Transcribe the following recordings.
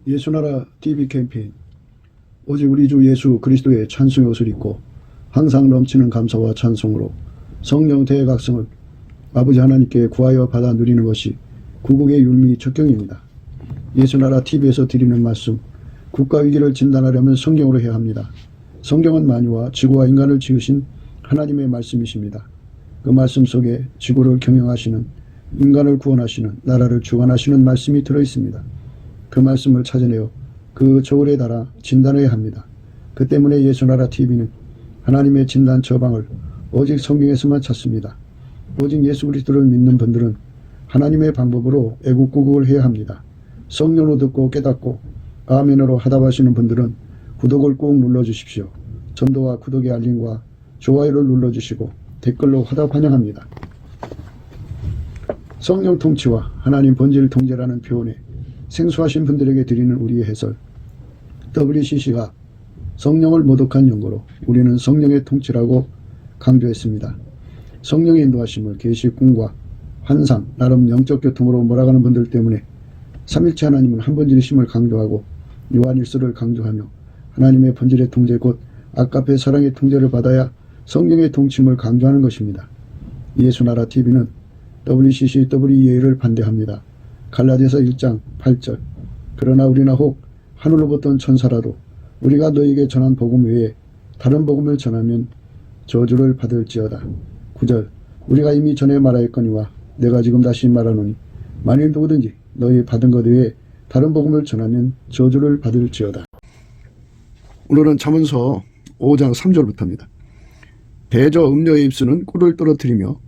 예수나라 TV 캠페인 오직 우리 주 예수 그리스도의 찬송의 옷을 입고 항상 넘치는 감사와 찬송으로 성령 대각성을 아버지 하나님께 구하여 받아 누리는 것이 구국의 율미 적경입니다. 예수나라 TV에서 드리는 말씀, 국가 위기를 진단하려면 성경으로 해야 합니다. 성경은 만유와 지구와 인간을 지으신 하나님의 말씀이십니다. 그 말씀 속에 지구를 경영하시는, 인간을 구원하시는, 나라를 주관하시는 말씀이 들어있습니다. 그 말씀을 찾아내어 그 저울에 달아 진단해야 합니다. 그 때문에 예수나라 TV는 하나님의 진단 처방을 오직 성경에서만 찾습니다. 오직 예수 그리스도를 믿는 분들은 하나님의 방법으로 애국구국을 해야 합니다. 성령으로 듣고 깨닫고 아멘으로 하답하시는 분들은 구독을 꼭 눌러주십시오. 전도와 구독의 알림과 좋아요를 눌러주시고 댓글로 화답 환영합니다. 성령 통치와 하나님 본질 통제라는 표현에 생소하신 분들에게 드리는 우리의 해설, WCC가 성령을 모독한 용어로 우리는 성령의 통치라고 강조했습니다. 성령의 인도하심을 계시, 꿈과 환상, 나름 영적 교통으로 몰아가는 분들 때문에 삼일체 하나님은 한 본질이심을 강조하고 요한일서를 강조하며 하나님의 본질의 통제 곧 아까페 사랑의 통제를 받아야 성령의 통치임을 강조하는 것입니다. 예수나라 TV는 WCC, WEA를 반대합니다. 갈라디아서 1장 8절 그러나 우리나 혹 하늘로부터 온 천사라도 우리가 너에게 전한 복음 외에 다른 복음을 전하면 저주를 받을지어다. 9절 우리가 이미 전에 말하였거니와 내가 지금 다시 말하노니 만일 누구든지 너희 받은 것 외에 다른 복음을 전하면 저주를 받을지어다. 오늘은 잠언서 5장 3절부터입니다. 대저 음녀의 입술은 꿀을 떨어뜨리며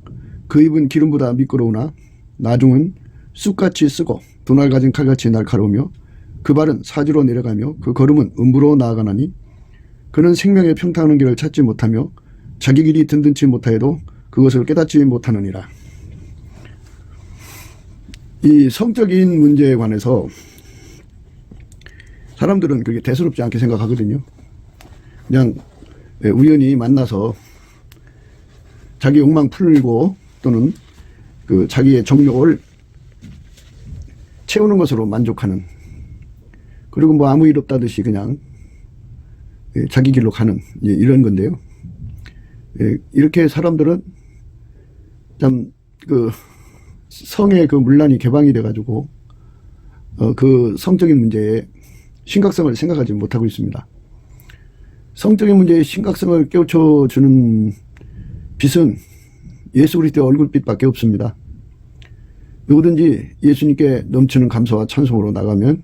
그 입은 기름보다 미끄러우나 나중은 쑥같이 쓰고 도날 가진 칼같이 날카로우며 그 발은 사지로 내려가며 그 걸음은 음부로 나아가나니 그는 생명의 평탄한 길을 찾지 못하며 자기 길이 든든치 못하여도 그것을 깨닫지 못하느니라. 이 성적인 문제에 관해서 사람들은 그렇게 대수롭지 않게 생각하거든요. 그냥 우연히 만나서 자기 욕망 풀고 또는 그 자기의 정욕을 채우는 것으로 만족하는, 그리고 뭐 아무 일 없다듯이 그냥 자기 길로 가는 이런 건데요. 이렇게 사람들은 참 그 성의 그 문란이 개방이 돼가지고 그 성적인 문제에 심각성을 생각하지 못하고 있습니다. 성적인 문제의 심각성을 깨우쳐주는 빛은 예수 그리스도의 얼굴빛밖에 없습니다. 누구든지 예수님께 넘치는 감사와 찬송으로 나가면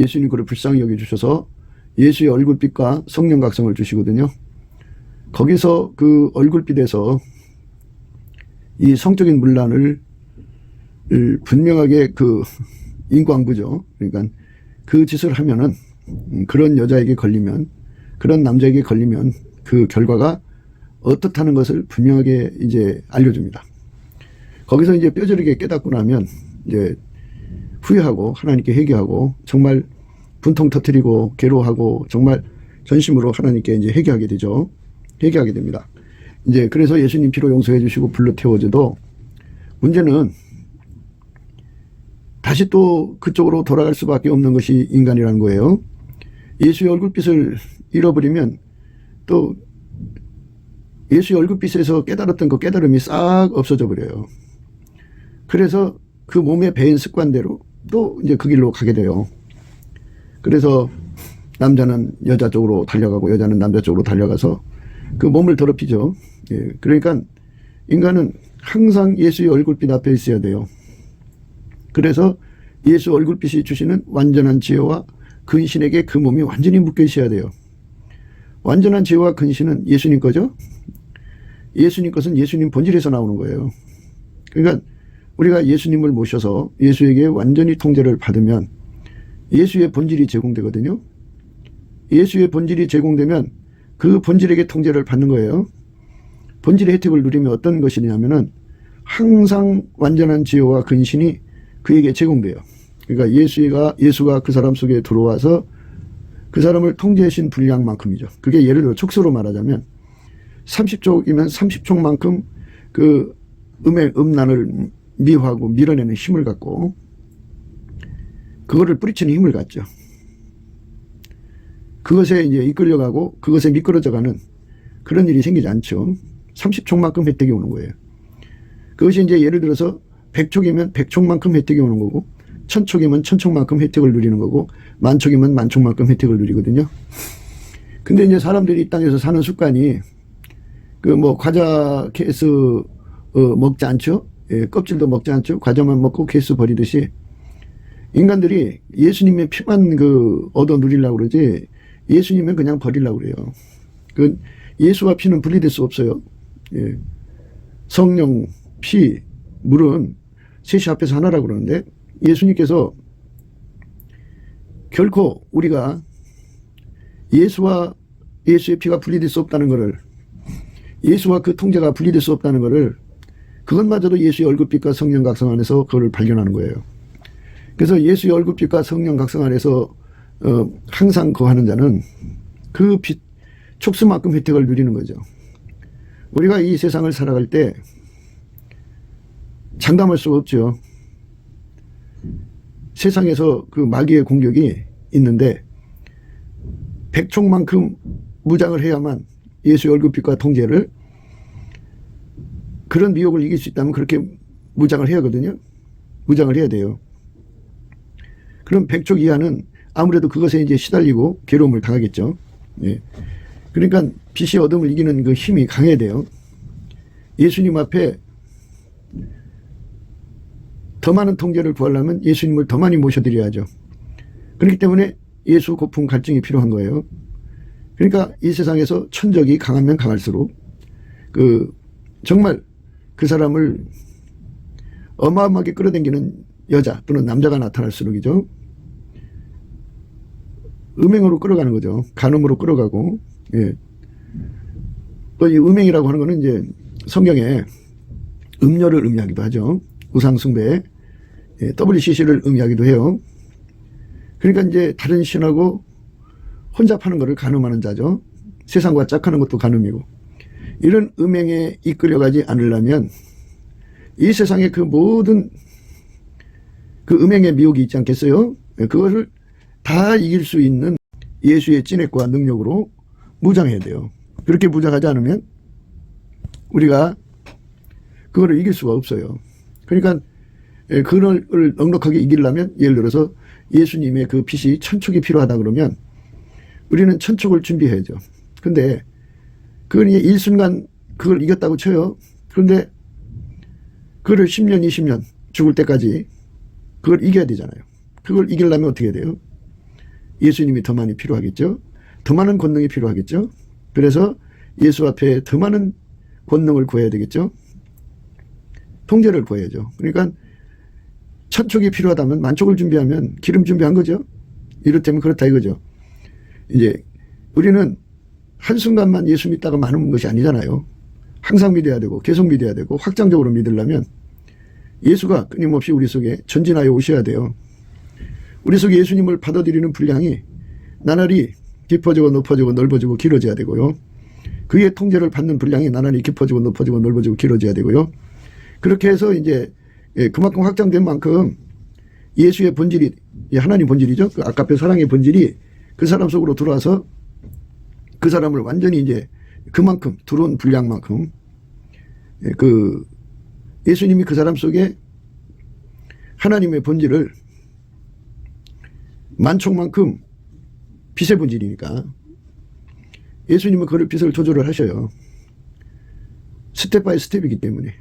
예수님 그를 불쌍히 여겨주셔서 예수의 얼굴빛과 성령 각성을 주시거든요. 거기서 그 얼굴빛에서 이 성적인 문란을 분명하게 그 인광부죠. 그러니까 그 짓을 하면은 그런 여자에게 걸리면, 그런 남자에게 걸리면 그 결과가 어떻다는 것을 분명하게 이제 알려줍니다. 거기서 이제 뼈저리게 깨닫고 나면 이제 후회하고 하나님께 회개하고 정말 분통 터뜨리고 괴로워하고 정말 전심으로 하나님께 이제 회개하게 되죠. 회개하게 됩니다. 이제 그래서 예수님 피로 용서해 주시고 불로 태워져도 문제는 다시 또 그쪽으로 돌아갈 수밖에 없는 것이 인간이라는 거예요. 예수의 얼굴빛을 잃어버리면 또 예수의 얼굴빛에서 깨달았던 그 깨달음이 싹 없어져 버려요. 그래서 그 몸에 배인 습관대로 또 이제 그 길로 가게 돼요. 그래서 남자는 여자 쪽으로 달려가고 여자는 남자 쪽으로 달려가서 그 몸을 더럽히죠. 예, 그러니까 인간은 항상 예수의 얼굴빛 앞에 있어야 돼요. 그래서 예수 얼굴빛이 주시는 완전한 지혜와 근신에게 그 몸이 완전히 묶여 있어야 돼요. 완전한 지혜와 근신은 예수님 거죠. 예수님 것은 예수님 본질에서 나오는 거예요. 그러니까 우리가 예수님을 모셔서 예수에게 완전히 통제를 받으면 예수의 본질이 제공되거든요. 예수의 본질이 제공되면 그 본질에게 통제를 받는 거예요. 본질의 혜택을 누리면 어떤 것이냐면은 항상 완전한 지혜와 근신이 그에게 제공돼요. 그러니까 예수가 그 사람 속에 들어와서 그 사람을 통제하신 분량만큼이죠. 그게 예를 들어 촉수로 말하자면 30촉이면 30촉만큼 그 음란을 미화하고 밀어내는 힘을 갖고 그거를 뿌리치는 힘을 갖죠. 그것에 이제 이끌려가고 그것에 미끄러져가는 그런 일이 생기지 않죠. 30촉만큼 혜택이 오는 거예요. 그것이 이제 예를 들어서 100촉이면 100촉만큼 혜택이 오는 거고 1000촉이면 1000촉만큼 혜택을 누리는 거고 10,000촉이면 10,000촉만큼 혜택을 누리거든요. 근데 이제 사람들이 이 땅에서 사는 습관이 그 뭐 과자 케이스 먹지 않죠. 예, 껍질도 먹지 않죠. 과자만 먹고 케이스 버리듯이 인간들이 예수님의 피만 그 얻어 누리려고 그러지 예수님은 그냥 버리려고 그래요. 그 예수와 피는 분리될 수 없어요. 예. 성령, 피, 물은 셋이 합해서 하나라고 그러는데 예수님께서 결코 우리가 예수와 예수의 피가 분리될 수 없다는 것을 예수와 그 통제가 분리될 수 없다는 것을 그것마저도 예수의 얼굴빛과 성령 각성 안에서 그걸 발견하는 거예요. 그래서 예수의 얼굴빛과 성령 각성 안에서 항상 거하는 자는 그 빛, 촉수만큼 혜택을 누리는 거죠. 우리가 이 세상을 살아갈 때 장담할 수가 없죠. 세상에서 그 마귀의 공격이 있는데 100촉만큼 무장을 해야만 예수의 얼굴빛과 통제를 그런 미혹을 이길 수 있다면 그렇게 무장을 해야 하거든요. 무장을 해야 돼요. 그럼 100촉 이하는 아무래도 그것에 이제 시달리고 괴로움을 당하겠죠. 예. 그러니까 빛이 어둠을 이기는 그 힘이 강해야 돼요. 예수님 앞에 더 많은 통제를 구하려면 예수님을 더 많이 모셔드려야죠. 그렇기 때문에 예수 고품 갈증이 필요한 거예요. 그러니까 이 세상에서 천적이 강하면 강할수록 정말 그 사람을 어마어마하게 끌어당기는 여자 또는 남자가 나타날수록이죠. 음행으로 끌어가는 거죠. 간음으로 끌어가고. 예. 또 이 음행이라고 하는 거는 이제 성경에 음료를 의미하기도 하죠. 우상숭배, 예, WCC를 의미하기도 해요. 그러니까 이제 다른 신하고 혼잡하는 것을 간음하는 자죠. 세상과 짝하는 것도 간음이고. 이런 음행에 이끌려가지 않으려면 이 세상의 그 모든 그 음행의 미혹이 있지 않겠어요? 그것을 다 이길 수 있는 예수의 찐핵과 능력으로 무장해야 돼요. 그렇게 무장하지 않으면 우리가 그거를 이길 수가 없어요. 그러니까 그걸 넉넉하게 이기려면 예를 들어서 예수님의 그 빛이 1000촉이 필요하다 그러면 우리는 1000촉을 준비해야죠. 근데 그건 이제 일순간 그걸 이겼다고 쳐요. 그런데 그거를 10년, 20년 죽을 때까지 그걸 이겨야 되잖아요. 그걸 이기려면 어떻게 해야 돼요? 예수님이 더 많이 필요하겠죠. 더 많은 권능이 필요하겠죠. 그래서 예수 앞에 더 많은 권능을 구해야 되겠죠. 통제를 구해야죠. 그러니까 1000촉이 필요하다면 10,000촉을 준비하면 기름 준비한 거죠. 이렇다면 그렇다 이거죠. 이제 우리는 한순간만 예수 믿다가 많은 것이 아니잖아요. 항상 믿어야 되고 계속 믿어야 되고 확장적으로 믿으려면 예수가 끊임없이 우리 속에 전진하여 오셔야 돼요. 우리 속에 예수님을 받아들이는 분량이 나날이 깊어지고 높아지고 넓어지고 길어져야 되고요. 그의 통제를 받는 분량이 나날이 깊어지고 높아지고 넓어지고 길어져야 되고요. 그렇게 해서 이제 그만큼 확장된 만큼 예수의 본질이 하나님 본질이죠. 그 아까페 사랑의 본질이 그 사람 속으로 들어와서 그 사람을 완전히 이제 그만큼 들어온 분량만큼 그 예수님이 그 사람 속에 하나님의 본질을 만촉만큼 빛의 본질이니까 예수님은 그를 빛을 조절을 하셔요. 스텝 바이 스텝이기 때문에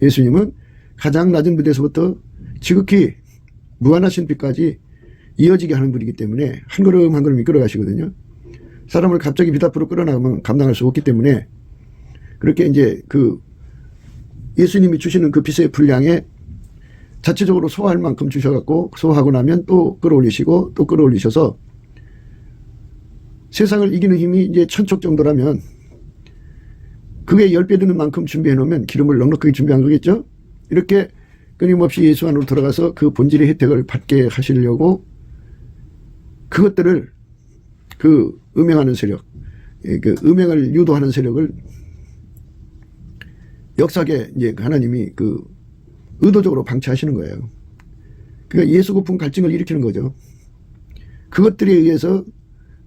예수님은 가장 낮은 빛에서부터 지극히 무한하신 빛까지 이어지게 하는 분이기 때문에 한 걸음 한 걸음 이끌어 가시거든요. 사람을 갑자기 빛 앞으로 끌어나가면 감당할 수 없기 때문에 그렇게 이제 그 예수님이 주시는 그 빛의 분량에 자체적으로 소화할 만큼 주셔갖고 소화하고 나면 또 끌어올리시고 또 끌어올리셔서 세상을 이기는 힘이 이제 1000촉 정도라면 그게 10배 되는 만큼 준비해 놓으면 기름을 넉넉하게 준비한 거겠죠. 이렇게 끊임없이 예수 안으로 들어가서 그 본질의 혜택을 받게 하시려고 그것들을 그 음행하는 세력, 그 음행을 유도하는 세력을 역사게 이제 하나님이 그 의도적으로 방치하시는 거예요. 그러니까 예수 고품 갈증을 일으키는 거죠. 그것들에 의해서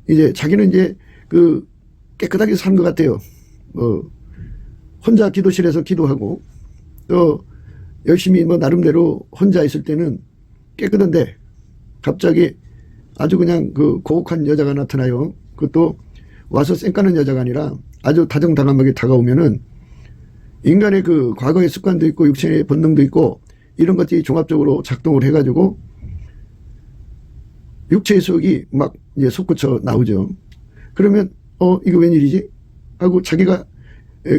이제 자기는 이제 그 깨끗하게 산 것 같아요. 혼자 기도실에서 기도하고 또 열심히 뭐 나름대로 혼자 있을 때는 깨끗한데 갑자기 아주 그냥 그 고혹한 여자가 나타나요. 그것도 와서 쌩까는 여자가 아니라 아주 다정다감하게 다가오면은 인간의 그 과거의 습관도 있고 육체의 본능도 있고 이런 것들이 종합적으로 작동을 해가지고 육체의 속이 막 이제 솟구쳐 나오죠. 그러면 이거 웬일이지? 하고 자기가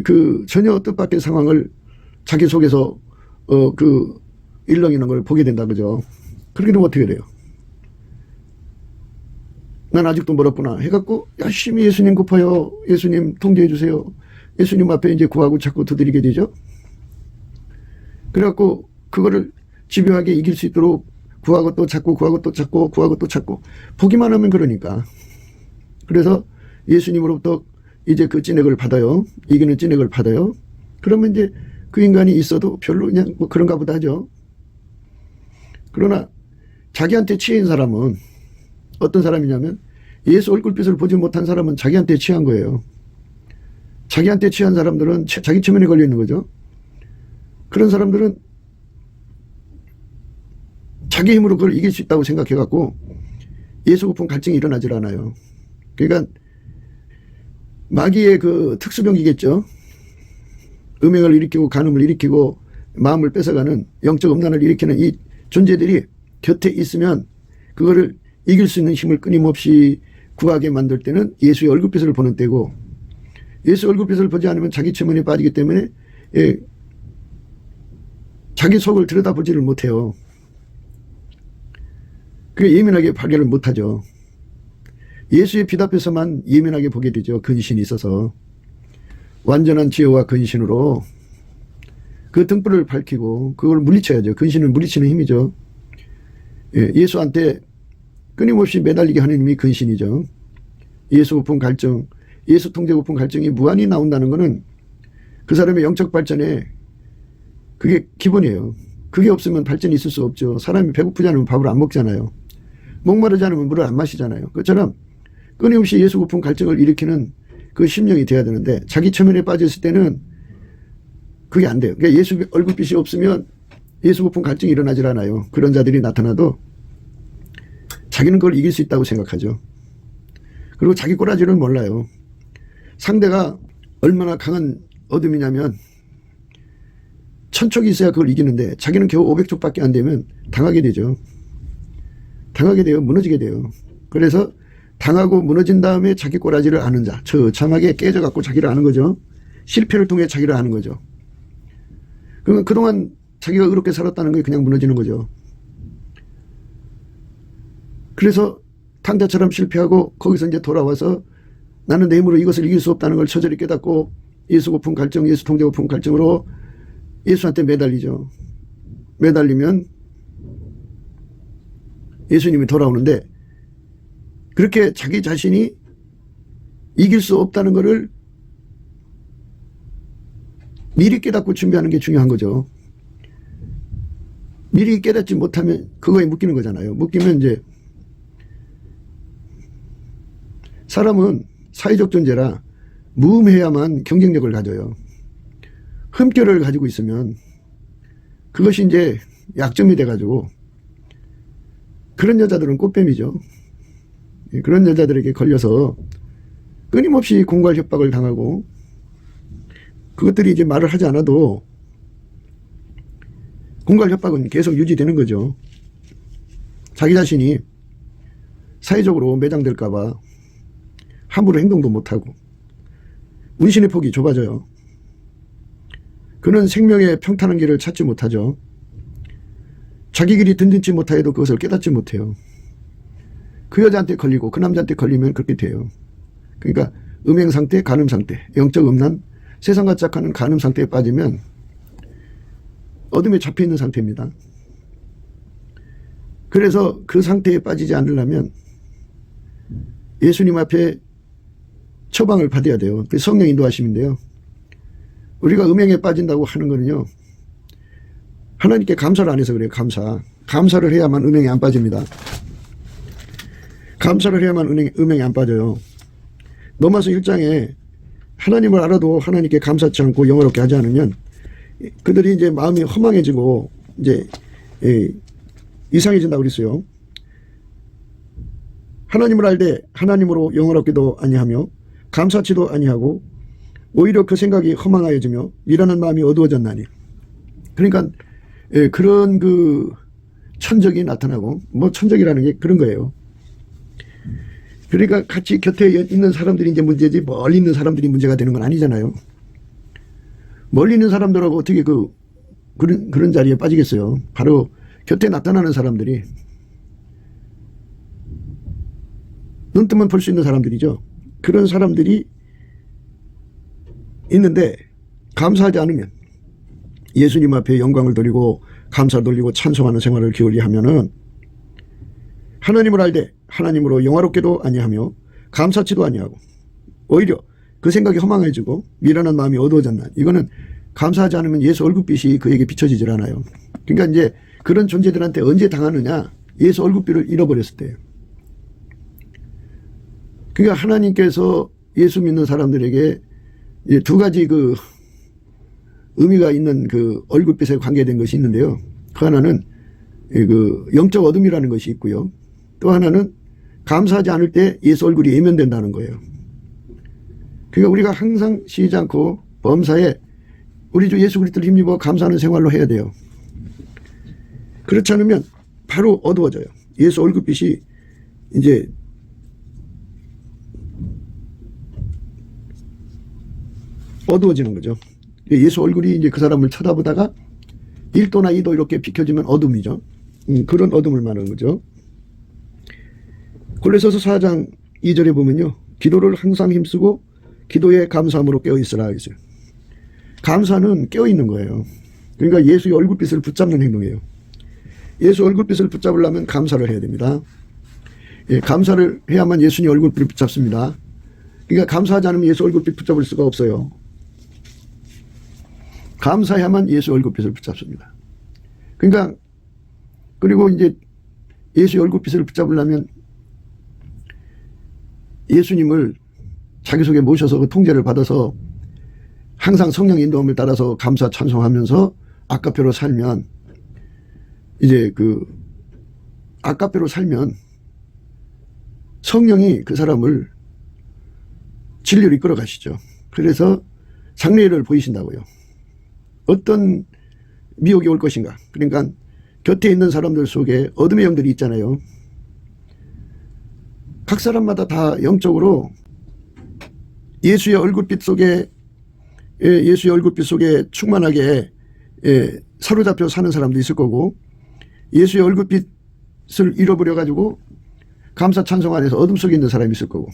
그 전혀 뜻밖의 상황을 자기 속에서 그 일렁이는 걸 보게 된다 그죠. 그렇게 되면 어떻게 돼요? 난 아직도 멀었구나 해갖고 열심히 예수님 급하여 예수님 통제해 주세요. 예수님 앞에 이제 구하고 자꾸 두드리게 되죠. 그래갖고 그거를 집요하게 이길 수 있도록 구하고 또 찾고 구하고 또 찾고 구하고 또 찾고 보기만 하면 그러니까. 그래서 예수님으로부터 이제 그 찐액을 받아요. 이기는 찐액을 받아요. 그러면 이제 그 인간이 있어도 별로 그냥 뭐 그런가 보다 하죠. 그러나 자기한테 취한 사람은 어떤 사람이냐면 예수 얼굴빛을 보지 못한 사람은 자기한테 취한 거예요. 자기한테 취한 사람들은 자기 체면에 걸려 있는 거죠. 그런 사람들은 자기 힘으로 그걸 이길 수 있다고 생각해갖고 예수 고픈 갈증이 일어나질 않아요. 그러니까 마귀의 그 특수병이겠죠. 음행을 일으키고 간음을 일으키고 마음을 뺏어가는 영적 음란을 일으키는 이 존재들이 곁에 있으면 그거를 이길 수 있는 힘을 끊임없이 구하게 만들 때는 예수의 얼굴빛을 보는 때고, 예수 얼굴빛을 보지 않으면 자기 체면에 빠지기 때문에 자기 속을 들여다보지를 못해요. 그게 예민하게 발견을 못하죠. 예수의 빛 앞에서만 예민하게 보게 되죠. 근신이 있어서. 완전한 지혜와 근신으로 그 등불을 밝히고 그걸 물리쳐야죠. 근신은 물리치는 힘이죠. 예수한테 끊임없이 매달리게 하는 힘이 근신이죠. 예수 고픈 갈증, 예수 통제 고픈 갈증이 무한히 나온다는 것은 그 사람의 영적 발전에 그게 기본이에요. 그게 없으면 발전이 있을 수 없죠. 사람이 배고프지 않으면 밥을 안 먹잖아요. 목마르지 않으면 물을 안 마시잖아요. 그것처럼 끊임없이 예수 고픈 갈증을 일으키는 그 심령이 돼야 되는데 자기 체면에 빠졌을 때는 그게 안 돼요. 그러니까 예수 얼굴빛이 없으면 예수 고픈 갈증이 일어나질 않아요. 그런 자들이 나타나도 자기는 그걸 이길 수 있다고 생각하죠. 그리고 자기 꼬라지를 몰라요. 상대가 얼마나 강한 어둠이냐면 천척이 있어야 그걸 이기는데 자기는 겨우 500척밖에 안 되면 당하게 되죠. 당하게 돼요. 무너지게 돼요. 그래서 당하고 무너진 다음에 자기 꼬라지를 아는 자, 처참하게 깨져갖고 자기를 아는 거죠. 실패를 통해 자기를 아는 거죠. 그러면 그동안 자기가 의롭게 살았다는 게 그냥 무너지는 거죠. 그래서 탕자처럼 실패하고 거기서 이제 돌아와서 나는 내 힘으로 이것을 이길 수 없다는 걸 처절히 깨닫고 예수 고픈 갈증, 예수 통제 고픈 갈증으로 예수한테 매달리죠. 매달리면 예수님이 돌아오는데 그렇게 자기 자신이 이길 수 없다는 것을 미리 깨닫고 준비하는 게 중요한 거죠. 미리 깨닫지 못하면 그거에 묶이는 거잖아요. 묶이면 이제 사람은 사회적 존재라 무음해야만 경쟁력을 가져요. 흠결을 가지고 있으면 그것이 이제 약점이 돼가지고 그런 여자들은 꽃뱀이죠. 그런 여자들에게 걸려서 끊임없이 공갈 협박을 당하고 그것들이 이제 말을 하지 않아도 공갈 협박은 계속 유지되는 거죠. 자기 자신이 사회적으로 매장될까봐 함부로 행동도 못하고 문신의 폭이 좁아져요. 그는 생명의 평탄한 길을 찾지 못하죠. 자기 길이 든든치 못하여도 그것을 깨닫지 못해요. 그 여자한테 걸리고 그 남자한테 걸리면 그렇게 돼요. 그러니까 음행 상태, 간음 상태, 영적 음란, 세상과 짝하는 간음 상태에 빠지면 어둠에 잡혀 있는 상태입니다. 그래서 그 상태에 빠지지 않으려면 예수님 앞에 처방을 받아야 돼요. 성령 인도하심인데요. 우리가 음행에 빠진다고 하는 거는요. 하나님께 감사를 안 해서 그래요. 감사를 해야만 음행에 안 빠집니다. 감사를 해야만 음행에 안 빠져요. 로마서 1장에 하나님을 알아도 하나님께 감사치 않고 영어롭게 하지 않으면 그들이 이제 마음이 허망해지고 이제 이상해진다고 그랬어요. 하나님을 알되 하나님으로 영어롭기도 아니하며 감사치도 아니하고 오히려 그 생각이 허망하여지며 일하는 마음이 어두워졌나니. 그러니까 그런 그 천적이 나타나고, 뭐 천적이라는 게 그런 거예요. 그러니까 같이 곁에 있는 사람들이 이제 문제지 멀리 있는 사람들이 문제가 되는 건 아니잖아요. 멀리 있는 사람들하고 어떻게 그런 자리에 빠지겠어요. 바로 곁에 나타나는 사람들이, 눈 뜨면 볼 수 있는 사람들이죠. 그런 사람들이 있는데 감사하지 않으면, 예수님 앞에 영광을 돌리고 감사 돌리고 찬송하는 생활을 기울이 하면은 하나님을 알되 하나님으로 영화롭게도 아니하며 감사치도 아니하고 오히려 그 생각이 허망해지고 미련한 마음이 어두워졌나. 이거는 감사하지 않으면 예수 얼굴빛이 그에게 비춰지질 않아요. 그러니까 이제 그런 존재들한테 언제 당하느냐, 예수 얼굴빛을 잃어버렸을 때예요. 그러니까 하나님께서 예수 믿는 사람들에게 두 가지 그 의미가 있는 그 얼굴빛에 관계된 것이 있는데요. 그 하나는 그 영적 어둠이라는 것이 있고요. 또 하나는 감사하지 않을 때 예수 얼굴이 예면된다는 거예요. 그러니까 우리가 항상 쉬지 않고 범사에 우리 주 예수 그리스도를 힘입어 감사하는 생활로 해야 돼요. 그렇지 않으면 바로 어두워져요. 예수 얼굴빛이 이제 어두워지는 거죠. 예수 얼굴이 이제 그 사람을 쳐다보다가 1도나 2도 이렇게 비켜지면 어둠이죠. 그런 어둠을 말하는 거죠. 골로새서 4장 2절에 보면요. 기도를 항상 힘쓰고 기도에 감사함으로 깨어있으라 하겠어요. 감사는 깨어있는 거예요. 그러니까 예수의 얼굴빛을 붙잡는 행동이에요. 예수 얼굴빛을 붙잡으려면 감사를 해야 됩니다. 감사를 해야만 예수님 얼굴빛을 붙잡습니다. 그러니까 감사하지 않으면 예수 얼굴빛 붙잡을 수가 없어요. 감사해야만 예수 얼굴빛을 붙잡습니다. 그러니까 그리고 이제 예수 얼굴빛을 붙잡으려면 예수님을 자기 속에 모셔서 그 통제를 받아서 항상 성령 인도함을 따라서 감사 찬송하면서 아까페로 살면, 이제 그 아까페로 살면 성령이 그 사람을 진리로 이끌어 가시죠. 그래서 장래를 보이신다고요. 어떤 미혹이 올 것인가. 그러니까 곁에 있는 사람들 속에 어둠의 영들이 있잖아요. 각 사람마다 다 영적으로 예수의 얼굴빛 속에 충만하게 사로잡혀 사는 사람도 있을 거고, 예수의 얼굴빛을 잃어버려 가지고 감사 찬송 안에서 어둠 속에 있는 사람이 있을 거고,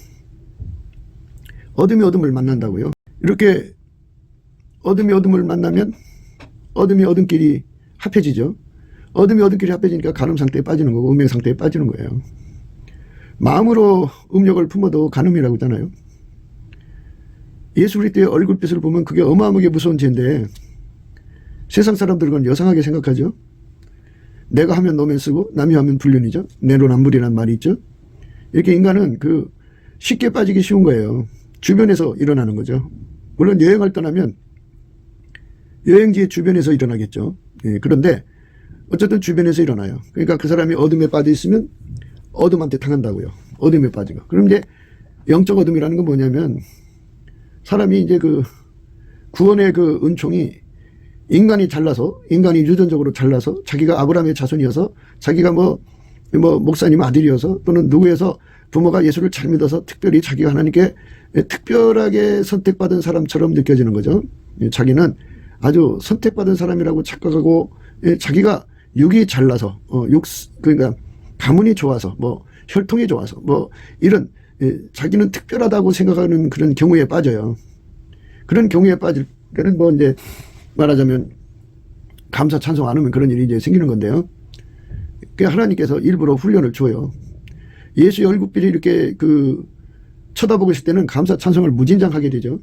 어둠이 어둠을 만난다고요. 이렇게 어둠이 어둠을 만나면 어둠이 어둠끼리 합해지죠. 어둠이 어둠끼리 합해지니까 간음 상태에 빠지는 거고 음행 상태에 빠지는 거예요. 마음으로 음욕을 품어도 간음이라고 하잖아요. 예수 그리스도의 얼굴빛을 보면 그게 어마어마하게 무서운 죄인데 세상 사람들은 그건 여상하게 생각하죠. 내가 하면 노면 쓰고 남이 하면 불륜이죠. 내로남불이라는 말이 있죠. 이렇게 인간은 그 쉽게 빠지기 쉬운 거예요. 주변에서 일어나는 거죠. 물론 여행을 떠나면 여행지의 주변에서 일어나겠죠. 그런데 어쨌든 주변에서 일어나요. 그러니까 그 사람이 어둠에 빠져 있으면 어둠한테 당한다고요. 어둠에 빠지고. 그럼 이제 영적 어둠이라는 건 뭐냐면 사람이 이제 그 구원의 그 은총이 인간이 유전적으로 잘나서 자기가 아브라함의 자손이어서 자기가 뭐 목사님 아들이어서 또는 누구에서 부모가 예수를 잘 믿어서 특별히 자기가 하나님께 특별하게 선택받은 사람처럼 느껴지는 거죠. 자기는 아주 선택받은 사람이라고 착각하고 자기가 육이 잘나서 그러니까 가문이 좋아서 뭐 혈통이 좋아서 뭐 이런 자기는 특별하다고 생각하는 그런 경우에 빠져요. 그런 경우에 빠질 때는 뭐 이제 말하자면 감사 찬송 안 하면 그런 일이 이제 생기는 건데요. 그 하나님께서 일부러 훈련을 줘요. 예수의 얼굴빛이 이렇게 그 쳐다보고 있을 때는 감사 찬송을 무진장하게 되죠.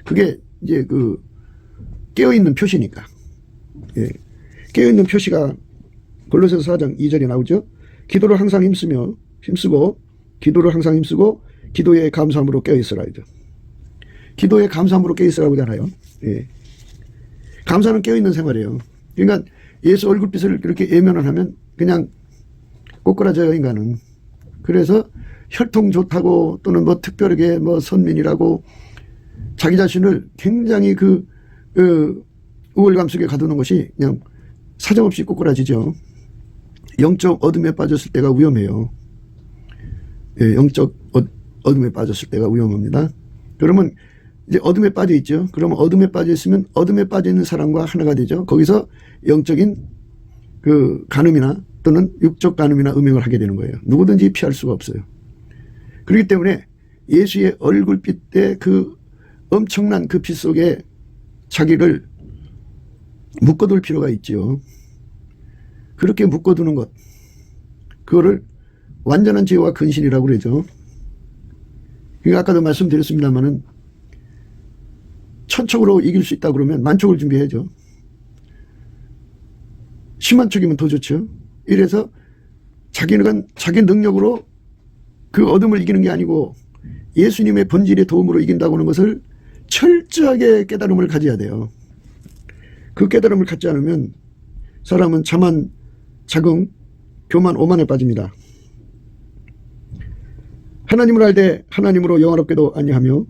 그게 이제 그 깨어있는 표시니까. 깨어있는 표시가 골로새서 4장 2절에 나오죠. 기도를 항상 힘쓰며 힘쓰고 기도를 항상 힘쓰고 기도의 감사함으로 깨어있으라죠. 기도의 감사함으로 깨어있으라고 하잖아요. 예. 감사는 깨어있는 생활이에요. 그러니까 예수 얼굴빛을 그렇게 예면을 하면 그냥 꼬꾸라져요, 인간은. 그래서 혈통 좋다고 또는 뭐 특별하게 뭐 선민이라고 자기 자신을 굉장히 그 우월감 속에 가두는 것이 그냥 사정없이 꼬꾸라지죠. 영적 어둠에 빠졌을 때가 위험해요. 예, 영적 어둠에 빠졌을 때가 위험합니다. 그러면 이제 어둠에 빠져 있죠. 그러면 어둠에 빠져 있으면 어둠에 빠져 있는 사람과 하나가 되죠. 거기서 영적인 그 간음이나 또는 육적 간음이나 음행을 하게 되는 거예요. 누구든지 피할 수가 없어요. 그렇기 때문에 예수의 얼굴빛 때 그 엄청난 그 빛 속에 자기를 묶어둘 필요가 있죠. 그렇게 묶어두는 것, 그거를 완전한 지혜와 근신이라고 그러죠. 그러니까 아까도 말씀드렸습니다마는 천척으로 이길 수 있다 그러면 만척을 준비해야죠. 10만 척이면 더 좋죠. 이래서 자기 능력으로 그 어둠을 이기는 게 아니고 예수님의 본질의 도움으로 이긴다고 하는 것을 철저하게 깨달음을 가져야 돼요. 그 깨달음을 갖지 않으면 사람은 자만, 자긍, 교만, 오만에 빠집니다. 하나님을 알되 하나님으로 영화롭게도 아니하며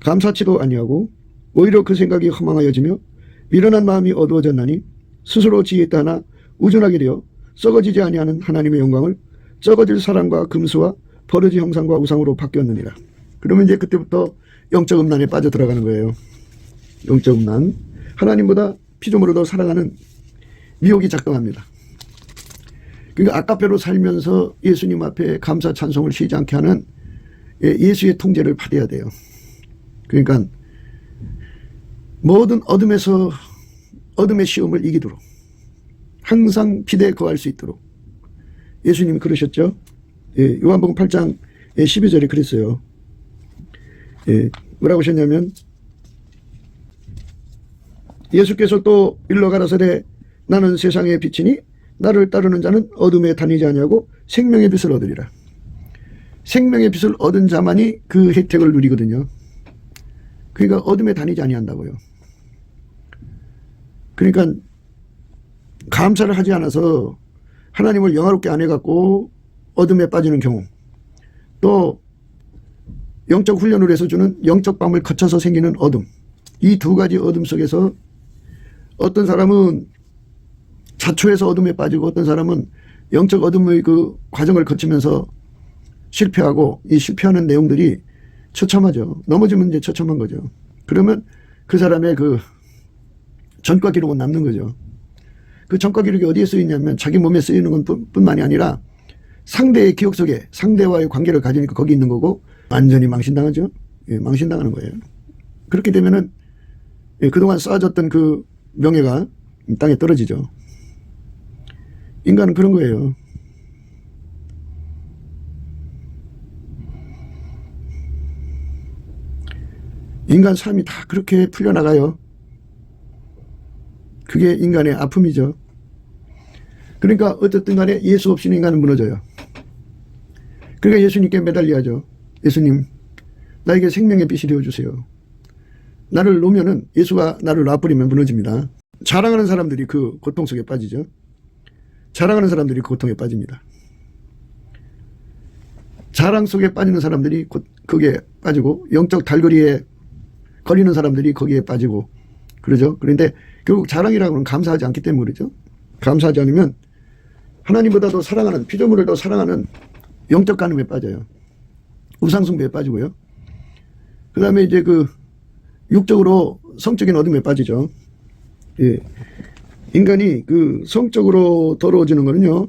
감사치도 아니하고 오히려 그 생각이 허망하여지며 미련한 마음이 어두워졌나니 스스로 지혜있다 하나 우준하게 되어 썩어지지 아니하는 하나님의 영광을 썩어질 사랑과 금수와 버러지 형상과 우상으로 바뀌었느니라. 그러면 이제 그때부터 영적 음란에 빠져 들어가는 거예요. 영적 음란. 하나님보다 피조물을 사랑하는 미혹이 작동합니다. 그러니까 아까배로 살면서 예수님 앞에 감사 찬송을 쉬지 않게 하는 예수의 통제를 받아야 돼요. 그러니까 모든 어둠의 시험을 이기도록 항상 빛에 거할 수 있도록 예수님이 그러셨죠. 예, 요한복음 8장 12절에 그랬어요. 예, 뭐라고 하셨냐면 예수께서 또 일러 가라사대 나는 세상의 빛이니 나를 따르는 자는 어둠에 다니지 아니하고 생명의 빛을 얻으리라. 생명의 빛을 얻은 자만이 그 혜택을 누리거든요. 그러니까 어둠에 다니지 아니한다고요. 그러니까 감사를 하지 않아서 하나님을 영화롭게 안 해갖고 어둠에 빠지는 경우, 또 영적 훈련을 해서 주는 영적 밤을 거쳐서 생기는 어둠, 이 두 가지 어둠 속에서 어떤 사람은 자초해서 어둠에 빠지고 어떤 사람은 영적 어둠의 그 과정을 거치면서 실패하고, 이 실패하는 내용들이 처참하죠. 넘어지면 이제 처참한 거죠. 그러면 그 사람의 그 전과 기록은 남는 거죠. 그 전과 기록이 어디에 쓰이냐면 자기 몸에 쓰이는 건 뿐만이 아니라 상대의 기억 속에 상대와의 관계를 가지니까 거기 있는 거고, 완전히 망신당하죠. 예, 망신당하는 거예요. 그렇게 되면은 그동안 쌓아졌던 그 명예가 땅에 떨어지죠. 인간은 그런 거예요. 인간 삶이 다 그렇게 풀려나가요. 그게 인간의 아픔이죠. 그러니까 어쨌든 간에 예수 없이는 인간은 무너져요. 그러니까 예수님께 매달려야죠. 예수님, 나에게 생명의 빛이 되어주세요. 나를 놓으면은, 예수가 나를 놔버리면 무너집니다. 자랑하는 사람들이 그 고통 속에 빠지죠. 자랑하는 사람들이 그 고통에 빠집니다. 자랑 속에 빠지는 사람들이 거기에 빠지고, 영적 달거리에 걸리는 사람들이 거기에 빠지고 그러죠. 그런데 결국 자랑이라고 하는 감사하지 않기 때문에 그러죠. 감사하지 않으면 하나님보다 더 사랑하는, 피조물을 더 사랑하는 영적 간음에 빠져요. 우상숭배에 빠지고요. 그 다음에 이제 그 육적으로 성적인 어둠에 빠지죠. 예. 인간이 그 성적으로 더러워지는 거는요,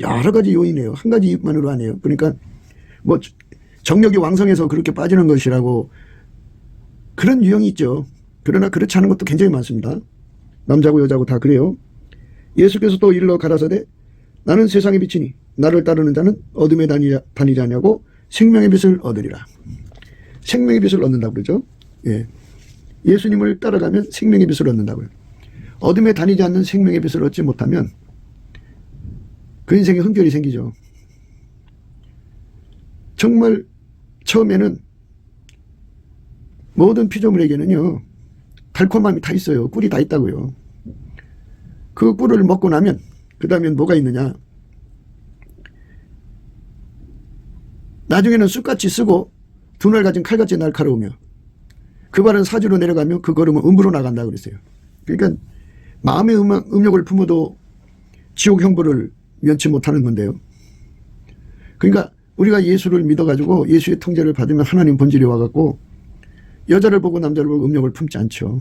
여러 가지 요인이에요. 한 가지 이유만으로 아니에요. 그러니까 뭐 정력이 왕성해서 그렇게 빠지는 것이라고 그런 유형이 있죠. 그러나 그렇지 않은 것도 굉장히 많습니다. 남자고 여자고 다 그래요. 예수께서 또 일러 가라사대 나는 세상의 빛이니 나를 따르는 자는 어둠에 다니지 아니하고 생명의 빛을 얻으리라. 생명의 빛을 얻는다고 그러죠. 예. 예수님을 따라가면 생명의 빛을 얻는다고요. 어둠에 다니지 않는 생명의 빛을 얻지 못하면 그 인생에 흠결이 생기죠. 정말 처음에는 모든 피조물에게는요 달콤함이 다 있어요. 꿀이 다 있다고요. 그 꿀을 먹고 나면 그 다음엔 뭐가 있느냐, 나중에는 쑥같이 쓰고 두 날 가진 칼같이 날카로우며 그 발은 사지로 내려가며 그 걸음은 음부로 나간다 그랬어요. 그러니까 마음의 음욕을 품어도 지옥 형벌을 면치 못하는 건데요. 그러니까 우리가 예수를 믿어가지고 예수의 통제를 받으면 하나님 본질이 와갖고 여자를 보고 남자를 보고 음욕을 품지 않죠.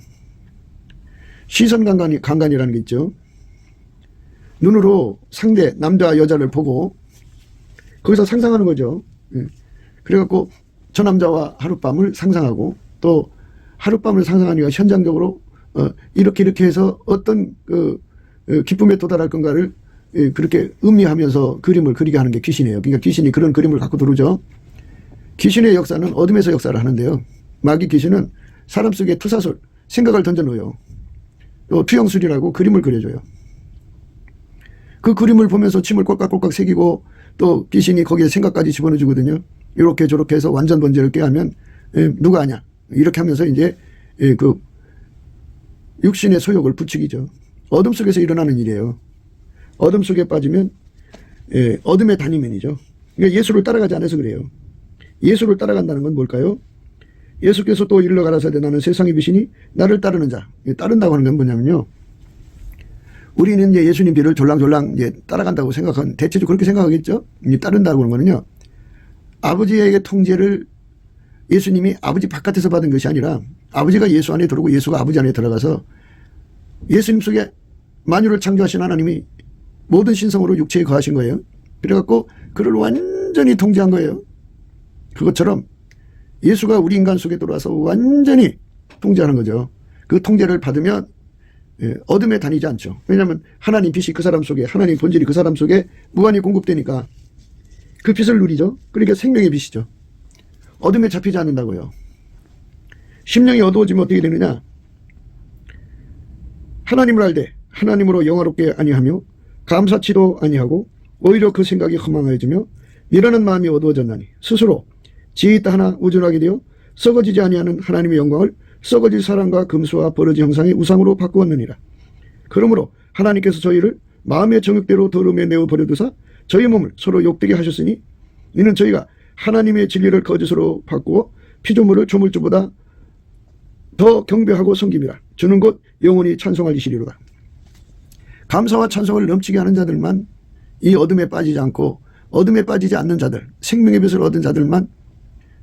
시선 강간이라는 게 있죠. 눈으로 상대 남자와 여자를 보고 거기서 상상하는 거죠. 그래갖고 저 남자와 하룻밤을 상상하고 또 하룻밤을 상상하니까 현장적으로 이렇게 해서 어떤 기쁨에 도달할 건가를 그렇게 음미하면서 그림을 그리게 하는 게 귀신이에요. 그러니까 귀신이 그런 그림을 갖고 들어오죠. 귀신의 역사는 어둠에서 역사를 하는데요. 마귀 귀신은 사람 속에 투사술, 생각을 던져놓어요. 또 투영술이라고 그림을 그려줘요. 그 그림을 보면서 침을 꼴깍꼴깍 새기고 또 귀신이 거기에 생각까지 집어넣어주거든요. 이렇게 저렇게 해서 완전 번제를 깨하면 누가 하냐 이렇게 하면서 이제 그 육신의 소욕을 부추기죠. 어둠 속에서 일어나는 일이에요. 어둠 속에 빠지면 어둠의 다니면이죠. 그러니까 예수를 따라가지 않아서 그래요. 예수를 따라간다는 건 뭘까요? 예수께서 또 일러 가라사대 나는 세상의 빛이니 나를 따르는 자. 따른다고 하는 건 뭐냐면요, 우리는 이제 예수님 뒤를 졸랑졸랑 이제 따라간다고 생각한, 대체적으로 그렇게 생각하겠죠. 따른다고 하는 거는요, 아버지에게 통제를 예수님이 아버지 바깥에서 받은 것이 아니라 아버지가 예수 안에 들어오고 예수가 아버지 안에 들어가서 예수님 속에 만유를 창조하신 하나님이 모든 신성으로 육체에 거하신 거예요. 그래갖고 그를 완전히 통제한 거예요. 그것처럼 예수가 우리 인간 속에 들어와서 완전히 통제하는 거죠. 그 통제를 받으면 어둠에 다니지 않죠. 왜냐하면 하나님 빛이 그 사람 속에, 하나님 본질이 그 사람 속에 무한히 공급되니까 그 빛을 누리죠. 그러니까 생명의 빛이죠. 어둠에 잡히지 않는다고요. 심령이 어두워지면 어떻게 되느냐, 하나님을 알되 하나님으로 영화롭게 아니하며 감사치도 아니하고 오히려 그 생각이 허망해지며 미련한 마음이 어두워졌나니 스스로 지혜 있다 하나 우준하게 되어 썩어지지 아니하는 하나님의 영광을 썩어질 사람과 금수와 버러지 형상의 우상으로 바꾸었느니라. 그러므로 하나님께서 저희를 마음의 정욕대로 더러움에 내어 버려두사 저희 몸을 서로 욕되게 하셨으니 이는 저희가 하나님의 진리를 거짓으로 바꾸어 피조물을 조물주보다 더 경배하고 섬김이라. 주는 곧 영원히 찬송하시리로다. 감사와 찬송을 넘치게 하는 자들만 이 어둠에 빠지지 않고, 어둠에 빠지지 않는 자들, 생명의 빛을 얻은 자들만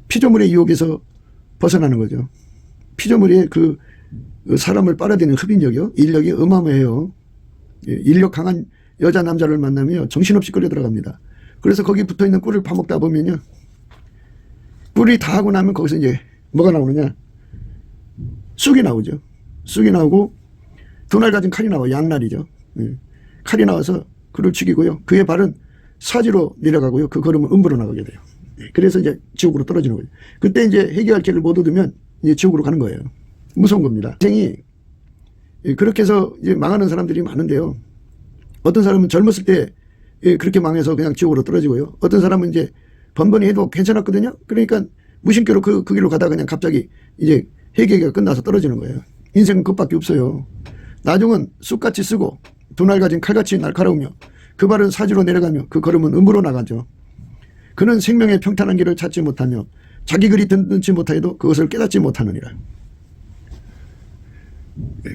피조물의 유혹에서 벗어나는 거죠. 피조물의 그 사람을 빨아들이는 흡인력이요, 인력이 어마어마해요. 인력 강한 여자 남자를 만나면 정신없이 끌려 들어갑니다. 그래서 거기 붙어있는 꿀을 파먹다 보면요, 꿀이 다 하고 나면 거기서 이제 뭐가 나오느냐, 쑥이 나오죠. 쑥이 나오고 두 날 가진 칼이 나와요. 양날이죠. 칼이 나와서 그를 죽이고요, 그의 발은 사지로 내려가고요, 그 걸음은 음부로 나가게 돼요. 그래서 이제 지옥으로 떨어지는 거예요. 그때 이제 회개할 길을 못 얻으면 이제 지옥으로 가는 거예요. 무서운 겁니다. 인생이 그렇게 해서 이제 망하는 사람들이 많은데요, 어떤 사람은 젊었을 때 그렇게 망해서 그냥 지옥으로 떨어지고요, 어떤 사람은 이제 번번이 해도 괜찮았거든요. 그러니까 무심결로 그 길로 가다가 그냥 갑자기 이제 회개가 끝나서 떨어지는 거예요. 인생은 그것밖에 없어요. 나중은 쑥같이 쓰고 두 날 가진 칼같이 날카로우며 그 발은 사지로 내려가며 그 걸음은 음부로 나가죠. 그는 생명의 평탄한 길을 찾지 못하며 자기 글이 듣지 못하여도 그것을 깨닫지 못하느니라.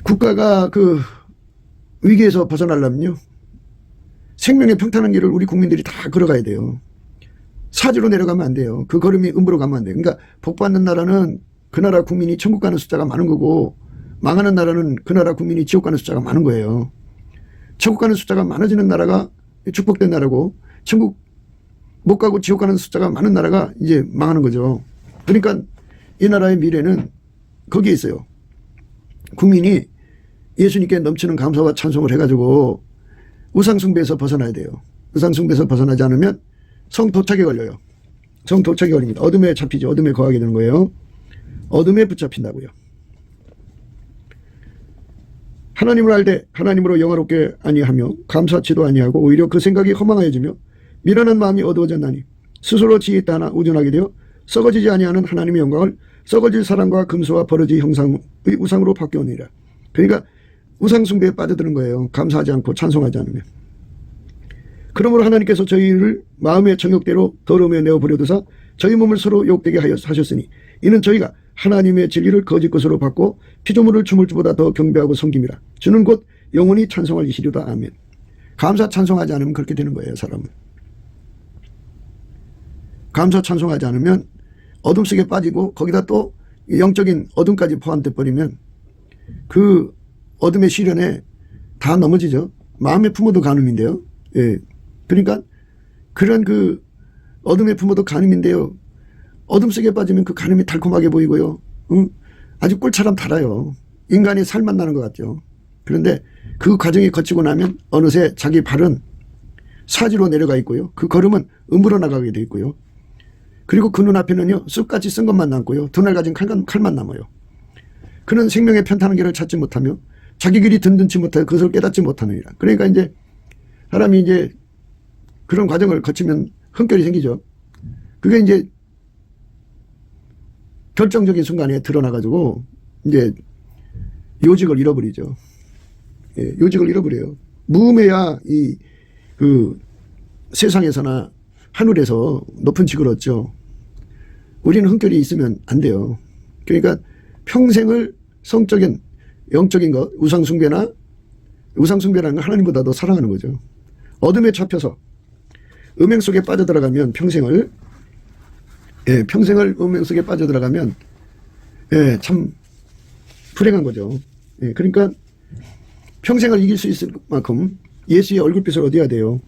국가가 그 위기에서 벗어나려면요, 생명의 평탄한 길을 우리 국민들이 다 걸어가야 돼요. 사지로 내려가면 안 돼요. 그 걸음이 음부로 가면 안 돼요. 그러니까 복받는 나라는 그 나라 국민이 천국 가는 숫자가 많은 거고, 망하는 나라는 그 나라 국민이 지옥 가는 숫자가 많은 거예요. 천국 가는 숫자가 많아지는 나라가 축복된 나라고, 천국 못 가고 지옥 가는 숫자가 많은 나라가 이제 망하는 거죠. 그러니까 이 나라의 미래는 거기에 있어요. 국민이 예수님께 넘치는 감사와 찬송을 해가지고 우상숭배에서 벗어나야 돼요. 우상숭배에서 벗어나지 않으면 성도착에 걸려요. 성도착에 걸립니다. 어둠에 잡히죠. 어둠에 거하게 되는 거예요. 어둠에 붙잡힌다고요. 하나님을 알되 하나님으로 영화롭게 아니하며 감사치도 아니하고 오히려 그 생각이 허망해지며 미련한 마음이 어두워졌나니 스스로 지혜있다 하나 우둔하게 되어 썩어지지 아니하는 하나님의 영광을 썩어질 사람과 금수와 버러지 형상의 우상으로 바뀌었느니라. 그러니까 우상 숭배에 빠져드는 거예요. 감사하지 않고 찬송하지 않으면. 그러므로 하나님께서 저희를 마음의 정욕대로 더러움에 내어버려두사 저희 몸을 서로 욕되게 하셨으니 이는 저희가 하나님의 진리를 거짓 것으로 받고 피조물을 춤을 주보다 더 경배하고 섬김이라. 주는 곧 영원히 찬송할 이시리다. 아멘. 감사 찬송하지 않으면 그렇게 되는 거예요. 사람은. 감사 찬송하지 않으면 어둠 속에 빠지고 거기다 또 영적인 어둠까지 포함돼 버리면 그 어둠의 시련에 다 넘어지죠. 마음의 부모도 간음인데요. 예. 그러니까 그런 그 어둠의 부모도 간음인데요. 어둠 속에 빠지면 그 간음이 달콤하게 보이고요. 아주 꿀처럼 달아요. 인간이 살맛 나는 것 같죠. 그런데 그 과정이 거치고 나면 어느새 자기 발은 사지로 내려가 있고요. 그 걸음은 음으로 나가게 돼 있고요. 그리고 그 눈앞에는요. 쑥같이 쓴 것만 남고요. 두 날 가진 칼만 남아요. 그는 생명의 편탄한 길을 찾지 못하며 자기 길이 든든치 못하여 그것을 깨닫지 못하느니라. 그러니까 이제 사람이 이제 그런 과정을 거치면 흠결이 생기죠. 그게 이제 결정적인 순간에 드러나가지고 이제 요직을 잃어버리죠. 예, 요직을 잃어버려요. 무음해야 그 세상에서나 하늘에서 높은 직을 얻죠. 우리는 흠결이 있으면 안 돼요. 그러니까 평생을 성적인 영적인 것, 우상숭배라는 건 하나님보다 더 사랑하는 거죠. 어둠에 잡혀서 음행 속에 빠져들어가면 평생을 음행 속에 빠져들어가면 참 불행한 거죠. 그러니까 평생을 이길 수 있을 만큼 예수의 얼굴빛을 얻어야 돼요.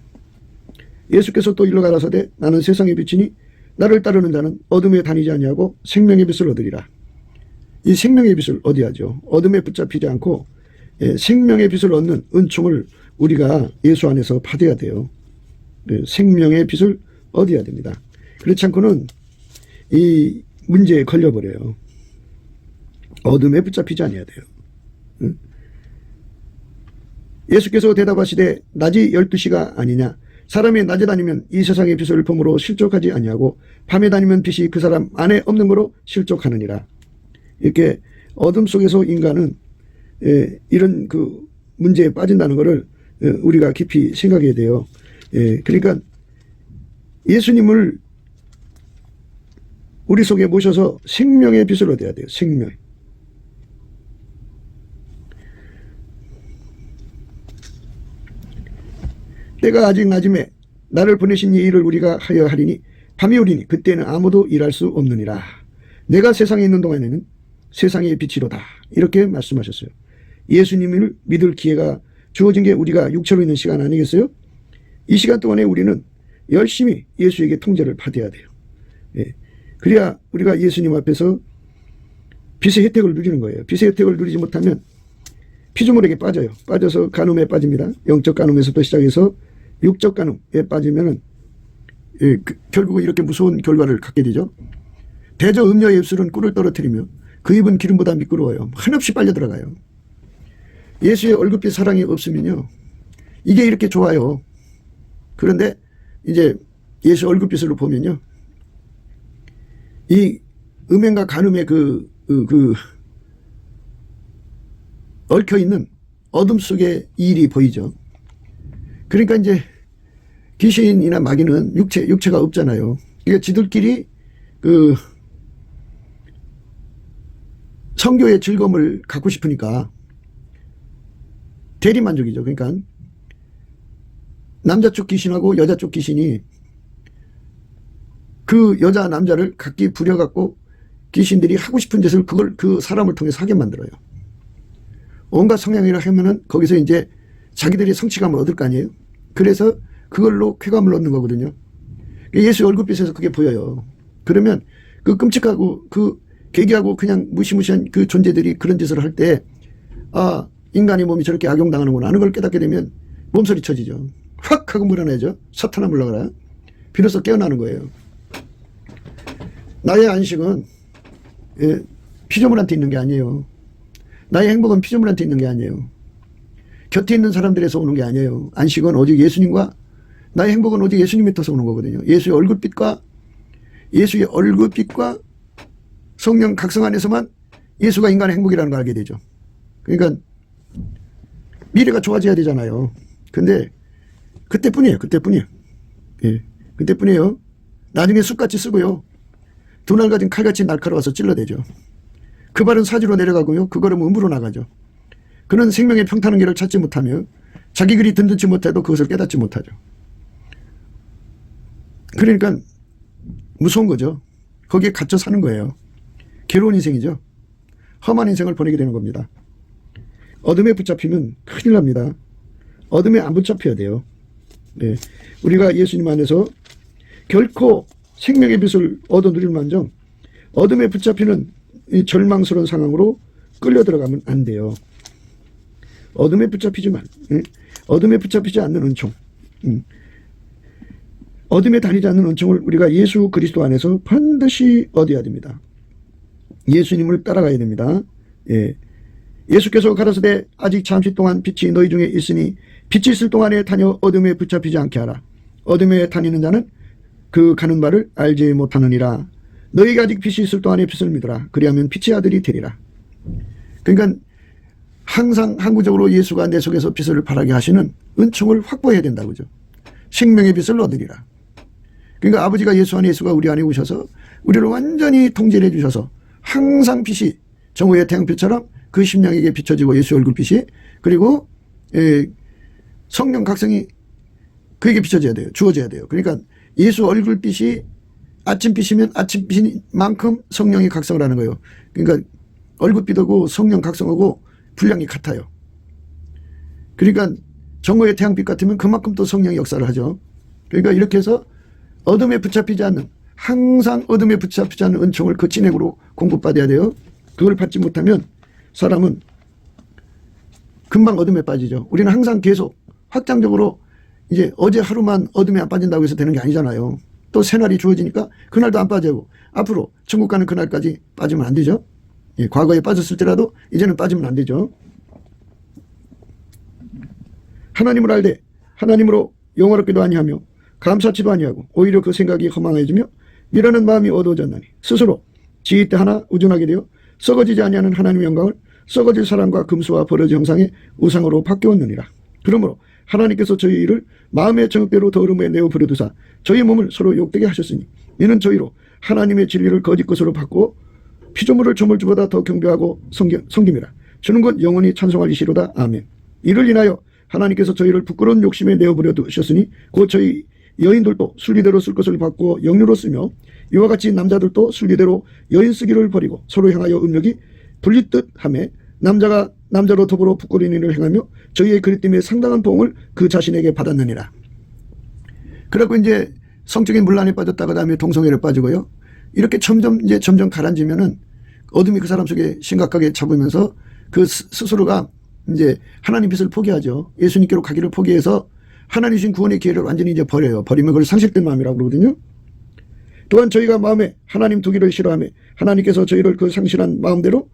예수께서 또 일러 가라사대 나는 세상의 빛이니 나를 따르는 자는 어둠에 다니지 아니하고 생명의 빛을 얻으리라. 이 생명의 빛을 얻어야죠. 어둠에 붙잡히지 않고 생명의 빛을 얻는 은총을 우리가 예수 안에서 받아야 돼요. 생명의 빛을 얻어야 됩니다. 그렇지 않고는 이 문제에 걸려버려요. 어둠에 붙잡히지 아니해야 돼요. 예수께서 대답하시되 낮이 12시가 아니냐. 사람이 낮에 다니면 이 세상의 빛을 범으로 실족하지 아니하고 밤에 다니면 빛이 그 사람 안에 없는 거로 실족하느니라. 이렇게 어둠 속에서 인간은 이런 그 문제에 빠진다는 것을 우리가 깊이 생각해야 돼요. 그러니까 예수님을 우리 속에 모셔서 생명의 빛을 얻어야 돼요. 생명. 때가 아직 낮음에 나를 보내신 이 일을 우리가 하여 하리니 밤이 오리니 그때는 아무도 일할 수 없느니라. 내가 세상에 있는 동안에는 세상의 빛이로다. 이렇게 말씀하셨어요. 예수님을 믿을 기회가 주어진 게 우리가 육체로 있는 시간 아니겠어요? 이 시간 동안에 우리는 열심히 예수에게 통제를 받아야 돼요. 그래야 우리가 예수님 앞에서 빛의 혜택을 누리는 거예요. 빛의 혜택을 누리지 못하면 피조물에게 빠져요. 빠져서 간음에 빠집니다. 영적 간음에서부터 시작해서 육적 간음에 빠지면은 결국은 이렇게 무서운 결과를 갖게 되죠. 대저 음녀의 입술은 꿀을 떨어뜨리며 그 입은 기름보다 미끄러워요. 한없이 빨려 들어가요. 예수의 얼굴빛 사랑이 없으면요. 이게 이렇게 좋아요. 그런데 이제 예수 얼굴빛으로 보면요. 이 음행과 간음의 얽혀있는 어둠 속에 일이 보이죠. 그러니까 이제 귀신이나 마귀는 육체가 없잖아요. 그러니까 지들끼리 그 성교의 즐거움을 갖고 싶으니까 대리만족이죠. 그러니까 남자 쪽 귀신하고 여자 쪽 귀신이 그 여자 남자를 각기 부려갖고 귀신들이 하고 싶은 짓을 그걸 그 사람을 통해서 하게 만들어요. 온갖 성향이라 하면은 거기서 이제 자기들이 성취감을 얻을 거 아니에요. 그래서 그걸로 쾌감을 얻는 거거든요. 예수의 얼굴빛에서 그게 보여요. 그러면 그 끔찍하고 그 괴기하고 그냥 무시무시한 그 존재들이 그런 짓을 할 때 아, 인간의 몸이 저렇게 악용당하는구나 하는 걸 깨닫게 되면 몸소리 쳐지죠. 확 하고 물어내죠. 사탄아 물러가라. 비로소 깨어나는 거예요. 나의 안식은 피조물한테 있는 게 아니에요. 나의 행복은 피조물한테 있는 게 아니에요. 곁에 있는 사람들에서 오는 게 아니에요. 안식은 오직 예수님과 나의 행복은 오직 예수님이 터서 오는 거거든요. 예수의 얼굴빛과 성령 각성 안에서만 예수가 인간의 행복이라는 걸 알게 되죠. 그러니까 미래가 좋아져야 되잖아요. 근데 그때뿐이에요. 예, 그때뿐이에요. 나중에 숲같이 쓰고요. 두 날 가진 칼같이 날카로워서 찔러대죠. 그 발은 사지로 내려가고요. 그 걸음은 음부로 나가죠. 그는 생명의 평탄한 길을 찾지 못하며 자기 길이 든든치 못해도 그것을 깨닫지 못하죠. 그러니까 무서운 거죠. 거기에 갇혀 사는 거예요. 괴로운 인생이죠. 험한 인생을 보내게 되는 겁니다. 어둠에 붙잡히면 큰일 납니다. 어둠에 안 붙잡혀야 돼요. 네. 우리가 예수님 안에서 결코 생명의 빛을 얻어 누릴 만정 어둠에 붙잡히는 이 절망스러운 상황으로 끌려 들어가면 안 돼요. 어둠에 붙잡히지만, 어둠에 붙잡히지 않는 은총, 어둠에 다니지 않는 은총을 우리가 예수 그리스도 안에서 반드시 얻어야 됩니다. 예수님을 따라가야 됩니다. 예. 예수께서 가라사대 아직 잠시 동안 빛이 너희 중에 있으니 빛이 있을 동안에 다녀 어둠에 붙잡히지 않게 하라. 어둠에 다니는 자는 그 가는 바를 알지 못하느니라. 너희가 아직 빛이 있을 동안에 빛을 믿어라. 그리하면 빛의 아들이 되리라. 그러니까 항상 항구적으로 예수가 내 속에서 빛을 발하게 하시는 은총을 확보해야 된다고죠. 생명의 빛을 얻으리라. 그러니까 아버지가 예수 안에 예수가 우리 안에 오셔서 우리를 완전히 통제를 해주셔서 항상 빛이 정오의 태양빛처럼 그 심령에게 비춰지고 예수의 얼굴빛이 그리고 성령 각성이 그에게 비춰져야 돼요. 주어져야 돼요. 그러니까 예수 얼굴빛이 아침빛이면 아침빛만큼 성령이 각성을 하는 거예요. 그러니까 얼굴빛하고 성령 각성하고 분량이 같아요. 그러니까 정오의 태양빛 같으면 그만큼 또 성령이 역사를 하죠. 그러니까 이렇게 해서 어둠에 붙잡히지 않는 항상 어둠에 붙잡히지 않는 은총을 그 진액으로 공급받아야 돼요. 그걸 받지 못하면 사람은 금방 어둠에 빠지죠. 우리는 항상 계속 확장적으로 이제 어제 하루만 어둠에 안 빠진다고 해서 되는 게 아니잖아요. 또 새날이 주어지니까 그날도 안 빠지고 앞으로 천국 가는 그날까지 빠지면 안 되죠. 예, 과거에 빠졌을 때라도 이제는 빠지면 안 되죠. 하나님을 알되 하나님으로 영화롭기도 아니하며 감사치도 아니하고 오히려 그 생각이 허망해지며 미라는 마음이 어두워졌나니 스스로 지혜 때 하나 우둔하게 되어 썩어지지 아니하는 하나님의 영광을 썩어질 사람과 금수와 버러지 형상의 우상으로 바뀌었느니라. 그러므로 하나님께서 저희 일을 마음의 정욕대로 더러움에 내어 버려두사 저희 몸을 서로 욕되게 하셨으니 이는 저희로 하나님의 진리를 거짓 것으로 바꾸어 피조물을 조물주보다 더 경배하고 섬김이라. 주는 것 영원히 찬송하시리로다. 아멘. 이를 인하여 하나님께서 저희를 부끄러운 욕심에 내어버려 두셨으니 곧 저희 여인들도 순리대로 쓸 것을 바꾸어 영유로 쓰며 이와 같이 남자들도 순리대로 여인 쓰기를 버리고 서로 향하여 음력이 불리듯 하며 남자가 남자로 더불어 부끄러운 일을 행하며 저희의 그릇 때문에 상당한 보응을 그 자신에게 받았느니라. 그래갖고 이제 성적인 문란에 빠졌다가 다음에 동성애를 빠지고요. 이렇게 점점 가라앉으면은 어둠이 그 사람 속에 심각하게 잡으면서 그 스스로가 이제 하나님 빛을 포기하죠. 예수님께로 가기를 포기해서 하나님 주신 구원의 기회를 완전히 이제 버려요. 버리면 그걸 상실된 마음이라고 그러거든요. 또한 저희가 마음에 하나님 두기를 싫어하며 하나님께서 저희를 그 상실한 마음대로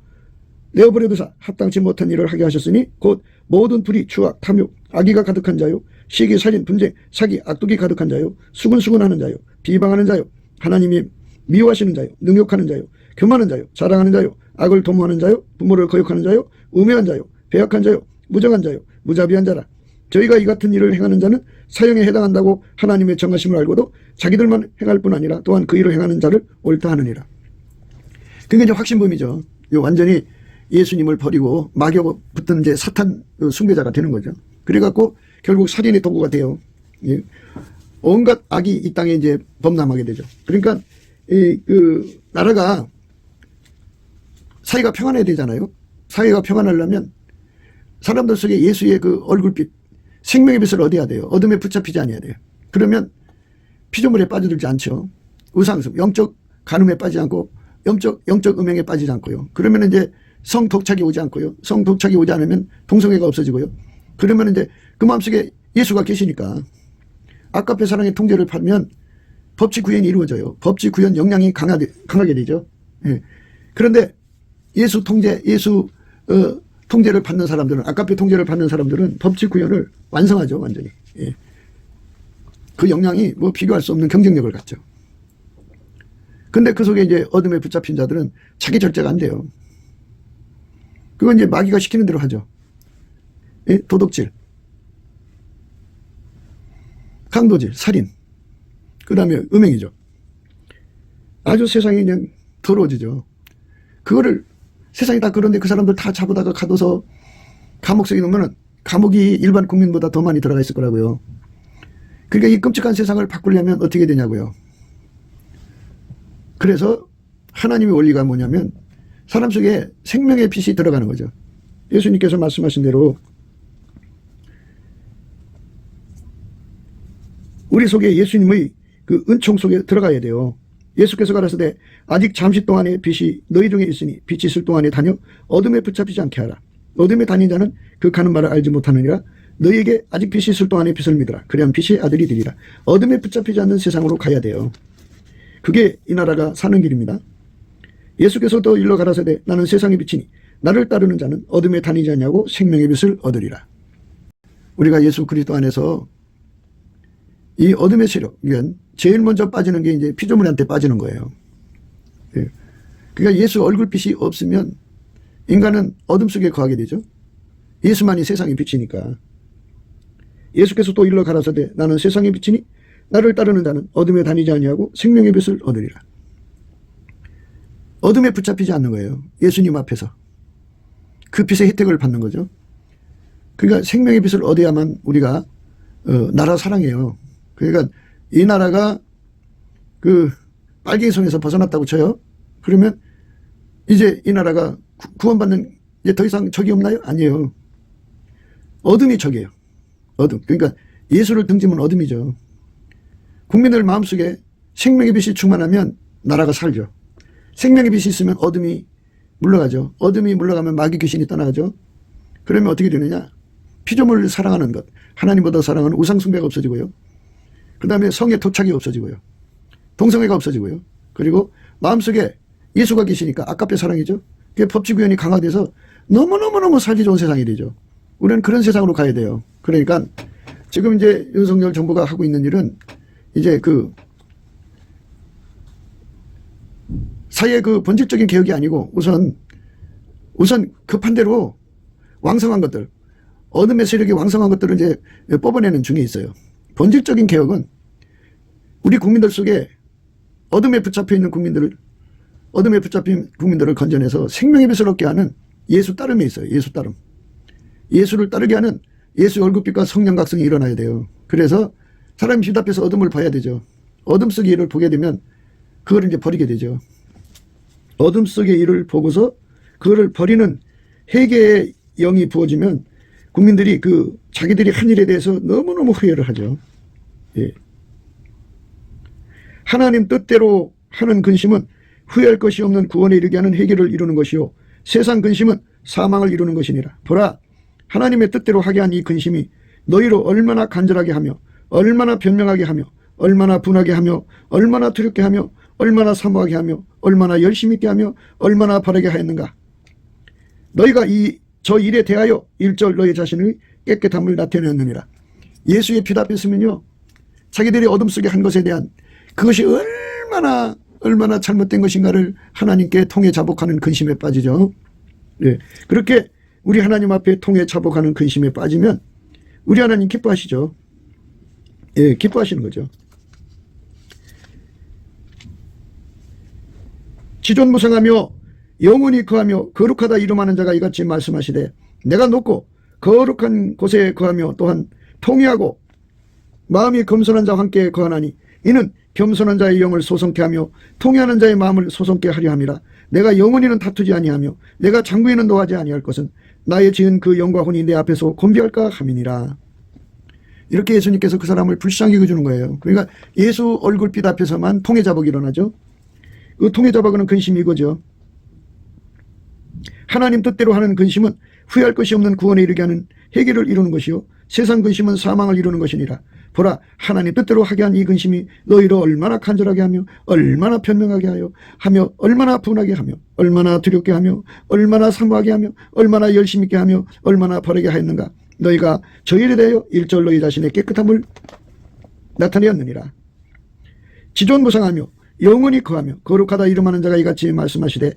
내어버려두사 합당치 못한 일을 하게 하셨으니 곧 모든 불의, 추악, 탐욕, 악의가 가득한 자요, 시기, 살인, 분쟁, 사기, 악독이 가득한 자요, 수근수근하는 자요, 비방하는 자요, 하나님이 미워하시는 자요, 능욕하는 자요, 교만한 자요, 자랑하는 자요, 악을 도모하는 자요, 부모를 거역하는 자요, 우매한 자요, 배역한 자요, 무정한 자요, 무자비한 자라. 저희가 이 같은 일을 행하는 자는 사형에 해당한다고 하나님의 정하심을 알고도 자기들만 행할 뿐 아니라 또한 그 일을 행하는 자를 옳다 하느니라. 그게 이제 확신범이죠. 완전히 예수님을 버리고 마귀하고 붙은 이제 사탄 숭배자가 되는 거죠. 그래갖고 결국 살인의 도구가 돼요. 예. 온갖 악이 이 땅에 이제 범람하게 되죠. 그러니까 그 나라가 사회가 평안해야 되잖아요. 사회가 평안하려면 사람들 속에 예수의 그 얼굴빛, 생명의 빛을 얻어야 돼요. 어둠에 붙잡히지 않아야 돼요. 그러면 피조물에 빠져들지 않죠. 우상숭, 영적 간음에 빠지지 않고 영적 음행에 빠지지 않고요. 그러면 이제 성 독착이 오지 않고요. 성 독착이 오지 않으면 동성애가 없어지고요. 그러면 이제 그 마음속에 예수가 계시니까 아까페 사랑의 통제를 받으면 법치 구현이 이루어져요. 법치 구현 역량이 강하게 되죠. 예. 그런데 예수 통제를 받는 사람들은, 아까페 통제를 받는 사람들은 법치 구현을 완성하죠. 완전히. 예. 그 역량이 뭐 비교할 수 없는 경쟁력을 갖죠. 근데 그 속에 이제 어둠에 붙잡힌 자들은 자기 절제가 안 돼요. 그건 이제 마귀가 시키는 대로 하죠. 예? 도둑질, 강도질, 살인, 그 다음에 음행이죠. 아주 세상이 그냥 더러워지죠. 그거를 세상이 다 그런데 그 사람들 다 잡아다가 가둬서 감옥 속에 놓으면 감옥이 일반 국민보다 더 많이 들어가 있을 거라고요. 그러니까 이 끔찍한 세상을 바꾸려면 어떻게 되냐고요. 그래서 하나님의 원리가 뭐냐면 사람 속에 생명의 빛이 들어가는 거죠. 예수님께서 말씀하신 대로 우리 속에 예수님의 그 은총 속에 들어가야 돼요. 예수께서 가라사대 아직 잠시 동안의 빛이 너희 중에 있으니 빛이 있을 동안에 다녀 어둠에 붙잡히지 않게 하라. 어둠에 다닌 자는 그 가는 바를 알지 못하느니라. 너희에게 아직 빛이 있을 동안에 빛을 믿으라. 그래야 빛의 아들이 되리라. 어둠에 붙잡히지 않는 세상으로 가야 돼요. 그게 이 나라가 사는 길입니다. 예수께서 또 일러 가라사대 나는 세상의 빛이니 나를 따르는 자는 어둠에 다니지 않냐고 생명의 빛을 얻으리라. 우리가 예수 그리스도 안에서 이 어둠의 세력, 이건 제일 먼저 빠지는 게 이제 피조물한테 빠지는 거예요. 예. 그러니까 예수 얼굴빛이 없으면 인간은 어둠 속에 거하게 되죠. 예수만이 세상의 빛이니까. 예수께서 또 일러 가라사대 나는 세상의 빛이니 나를 따르는 자는 어둠에 다니지 아니하고 생명의 빛을 얻으리라. 어둠에 붙잡히지 않는 거예요. 예수님 앞에서. 그 빛의 혜택을 받는 거죠. 그러니까 생명의 빛을 얻어야만 우리가 나라 사랑해요. 그러니까 이 나라가 그 빨갱이 손에서 벗어났다고 쳐요. 그러면 이제 이 나라가 구원받는 이제 더 이상 적이 없나요? 아니에요. 어둠이 적이에요. 어둠. 그러니까 예수를 등지면 어둠이죠. 국민들 마음속에 생명의 빛이 충만하면 나라가 살죠. 생명의 빛이 있으면 어둠이 물러가죠. 어둠이 물러가면 마귀 귀신이 떠나가죠. 그러면 어떻게 되느냐? 피조물을 사랑하는 것, 하나님보다 사랑하는 우상 숭배가 없어지고요. 그 다음에 성의 토착이 없어지고요. 동성애가 없어지고요. 그리고 마음속에 예수가 계시니까 아깝게 사랑이죠. 그게 법치구현이 강화돼서 너무너무너무 살기 좋은 세상이 되죠. 우리는 그런 세상으로 가야 돼요. 그러니까 지금 이제 윤석열 정부가 하고 있는 일은 이제 그 사회의 그 본질적인 개혁이 아니고 우선 급한 대로 왕성한 것들, 어둠의 세력이 왕성한 것들을 이제 뽑아내는 중에 있어요. 본질적인 개혁은 우리 국민들 속에 어둠에 붙잡혀 있는 어둠에 붙잡힌 국민들을 건져내서 생명의 빛을 얻게 하는 예수 따름에 있어요. 예수 따름. 예수를 따르게 하는 예수의 얼굴빛과 성령 각성이 일어나야 돼요. 그래서 사람이 빛 앞에서 어둠을 봐야 되죠. 어둠 속의 일을 보게 되면 그거를 이제 버리게 되죠. 어둠 속의 일을 보고서 그거를 버리는 회개의 영이 부어지면 국민들이 그 자기들이 한 일에 대해서 너무너무 후회를 하죠. 예. 하나님 뜻대로 하는 근심은 후회할 것이 없는 구원에 이르게 하는 해결을 이루는 것이요 세상 근심은 사망을 이루는 것이니라. 보라, 하나님의 뜻대로 하게 한 이 근심이 너희로 얼마나 간절하게 하며 얼마나 변명하게 하며 얼마나 분하게 하며 얼마나 두렵게 하며 얼마나 사모하게 하며 얼마나 열심히 있게 하며 얼마나 바르게 하였는가. 너희가 저 일에 대하여 일절 너희 자신의 깨끗함을 나타내었느니라. 예수의 빛 앞에 있으면요, 자기들이 어둠 속에 한 것에 대한 그것이 얼마나 잘못된 것인가를 하나님께 통해 자복하는 근심에 빠지죠. 네. 그렇게 우리 하나님 앞에 통해 자복하는 근심에 빠지면 우리 하나님 기뻐하시죠. 예, 기뻐하시는 거죠. 지존무성하며 영원히 거하며 거룩하다 이름하는 자가 이같이 말씀하시되 내가 높고 거룩한 곳에 거하며 또한 통회하고 마음이 겸손한 자와 함께 거하나니 이는 겸손한 자의 영을 소성케 하며 통회하는 자의 마음을 소성케 하려 함이라. 내가 영원히는 다투지 아니하며 내가 장구에는 노하지 아니할 것은 나의 지은 그 영과 혼이 내 앞에서 곤비할까 함이니라. 이렇게 예수님께서 그 사람을 불쌍히 여겨주는 거예요. 그러니까 예수 얼굴빛 앞에서만 통회자복이 일어나죠. 그 통회자복은 근심이 이거죠. 하나님 뜻대로 하는 근심은 후회할 것이 없는 구원에 이르게 하는 해결을 이루는 것이요 세상 근심은 사망을 이루는 것이니라. 보라, 하나님 뜻대로 하게 한 이 근심이 너희로 얼마나 간절하게 하며 얼마나 변명하게 하며 얼마나 분하게 하며 얼마나 두렵게 하며 얼마나 사모하게 하며 얼마나 열심히 있게 하며 얼마나 바르게 하였는가. 너희가 저 일에 대하여 일절 너희 자신의 깨끗함을 나타내었느니라. 지존무상하며 영원히 거하며 거룩하다 이름하는 자가 이같이 말씀하시되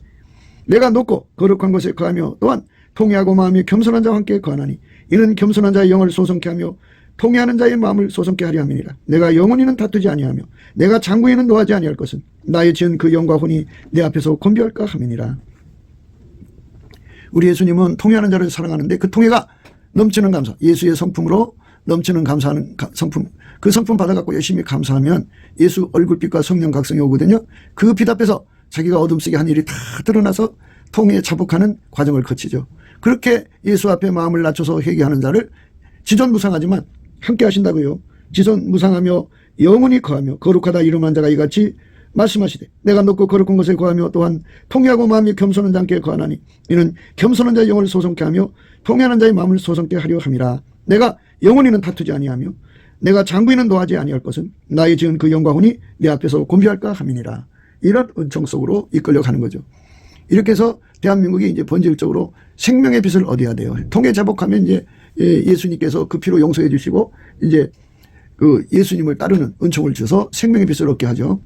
내가 높고 거룩한 곳에 거하며 또한 통회하고 마음이 겸손한 자와 함께 거하나니 이는 겸손한 자의 영을 소성케 하며 통회하는 자의 마음을 소성케 하려 함이니라. 내가 영원히는 다투지 아니하며 내가 장구에는 노하지 아니할 것은 나의 지은 그 영과 혼이 내 앞에서 곤비할까 함이니라. 우리 예수님은 통회하는 자를 사랑하는데 그 통회가 넘치는 감사, 예수의 성품으로 넘치는 감사하는 성품, 그 성품 받아갖고 열심히 감사하면 예수 얼굴빛과 성령 각성이 오거든요. 그 빛 앞에서 자기가 어둠 속에 한 일이 다 드러나서 통회에 자복하는 과정을 거치죠. 그렇게 예수 앞에 마음을 낮춰서 회개하는 자를 지존무상하지만 함께 하신다고요. 지존무상하며 영원히 거하며 거룩하다 이름한 자가 이같이 말씀하시되 내가 높고 거룩한 곳에 거하며 또한 통회하고 마음이 겸손한 자와 함께 거하나니 이는 겸손한 자의 영을 소성케 하며 통회하는 자의 마음을 소성케 하려 함이라. 내가 영원히는 다투지 아니하며 내가 장부에는 노하지 아니할 것은 나의 지은 그 영과 혼이 내 앞에서 곤비할까 함이니라. 이런 은총 속으로 이끌려 가는 거죠. 이렇게 해서 대한민국이 이제 본질적으로 생명의 빛을 얻어야 돼요. 통회 자복하면 이제 예수님께서 그 피로 용서해 주시고 이제 그 예수님을 따르는 은총을 주셔서 생명의 빛을 얻게 하죠.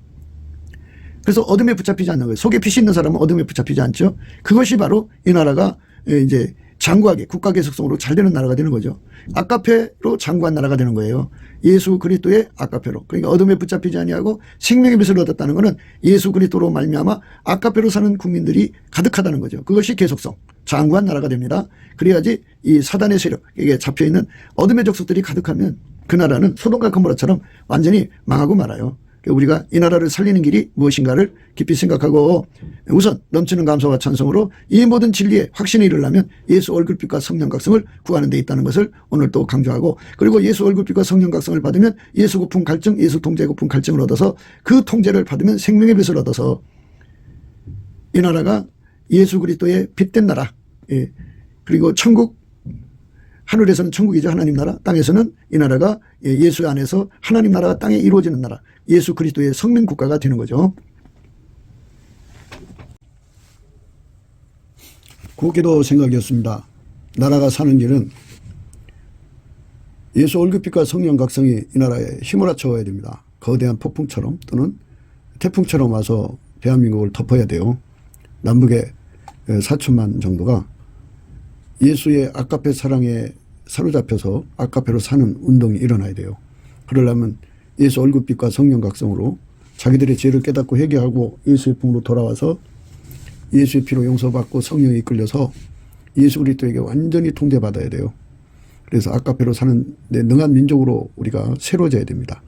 그래서 어둠에 붙잡히지 않는 거예요. 속에 빛이 있는 사람은 어둠에 붙잡히지 않죠. 그것이 바로 이 나라가 이제 장구하게 국가 개혁성으로 잘 되는 나라가 되는 거죠. 아까페로 장구한 나라가 되는 거예요. 예수 그리스도의 아까페로. 그러니까 어둠에 붙잡히지 아니하고 생명의 빛을 얻었다는 것은 예수 그리스도로 말미암아 아까페로 사는 국민들이 가득하다는 거죠. 그것이 계속성, 장구한 나라가 됩니다. 그래야지 이 사단의 세력에게 잡혀있는 어둠의 족속들이 가득하면 그 나라는 소돔과 고모라처럼 완전히 망하고 말아요. 우리가 이 나라를 살리는 길이 무엇인가를 깊이 생각하고 우선 넘치는 감사와 찬송으로 이 모든 진리에 확신이 이르려면 예수 얼굴빛과 성령 각성을 구하는 데 있다는 것을 오늘 또 강조하고, 그리고 예수 얼굴빛과 성령 각성을 받으면 예수 고품 갈증, 예수 통제 고품 갈증을 얻어서 그 통제를 받으면 생명의 빛을 얻어서 이 나라가 예수 그리스도의 빛된 나라, 그리고 천국, 하늘에서는 천국이죠. 하나님 나라. 땅에서는 이 나라가 예수 안에서 하나님 나라가 땅에 이루어지는 나라, 예수 그리스도의 성민 국가가 되는 거죠. 그렇게도 생각이었습니다. 나라가 사는 길은 예수 얼굴빛과 성령 각성이 이 나라에 휘몰아쳐 와야 됩니다. 거대한 폭풍처럼 또는 태풍처럼 와서 대한민국을 덮어야 돼요. 남북의 4천만 정도가 예수의 아까페 사랑에 사로잡혀서 아까페로 사는 운동이 일어나야 돼요. 그러려면 예수 얼굴빛과 성령 각성으로 자기들의 죄를 깨닫고 회개하고 예수의 품으로 돌아와서 예수의 피로 용서받고 성령에 이끌려서 예수 그리스도에게 완전히 통제받아야 돼요. 그래서 아까페로 사는 능한 민족으로 우리가 새로워져야 됩니다.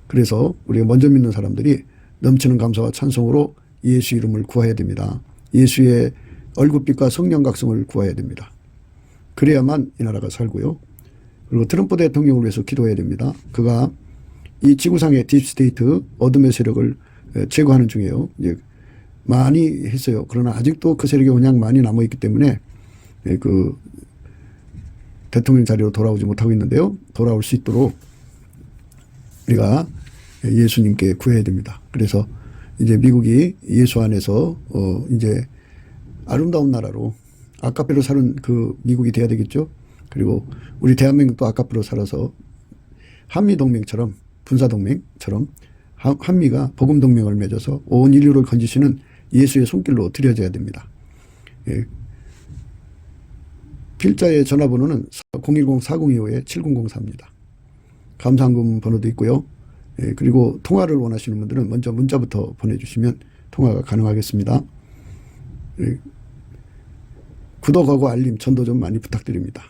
그래서 우리가 먼저 믿는 사람들이 넘치는 감사와 찬송으로 예수 이름을 구해야 됩니다. 예수의 얼굴빛과 성령 각성을 구해야 됩니다. 그래야만 이 나라가 살고요. 그리고 트럼프 대통령을 위해서 기도해야 됩니다. 그가 이 지구상의 딥스테이트 어둠의 세력을 제거하는 중이에요. 이제 많이 했어요. 그러나 아직도 그 세력이 그냥 많이 남아있기 때문에 그 대통령 자리로 돌아오지 못하고 있는데요. 돌아올 수 있도록 우리가 예수님께 구해야 됩니다. 그래서 이제 미국이 예수 안에서 이제 아름다운 나라로 아까페로 사는 그 미국이 돼야 되겠죠. 그리고 우리 대한민국도 아까페로 살아서 한미동맹처럼, 군사동맹처럼 한미가 복음동맹을 맺어서 온 인류를 건지시는 예수의 손길로 들여져야 됩니다. 필자의 전화번호는 010-4025-7004입니다. 감사한금 번호도 있고요. 그리고 통화를 원하시는 분들은 먼저 문자부터 보내주시면 통화가 가능하겠습니다. 구독하고 알림, 전도 좀 많이 부탁드립니다.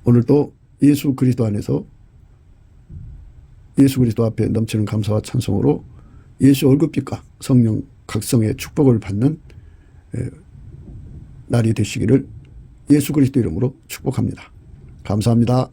오늘도 예수 그리스도 안에서 예수 그리스도 앞에 넘치는 감사와 찬송으로 예수 얼굴빛과 성령 각성의 축복을 받는 날이 되시기를 예수 그리스도 이름으로 축복합니다. 감사합니다.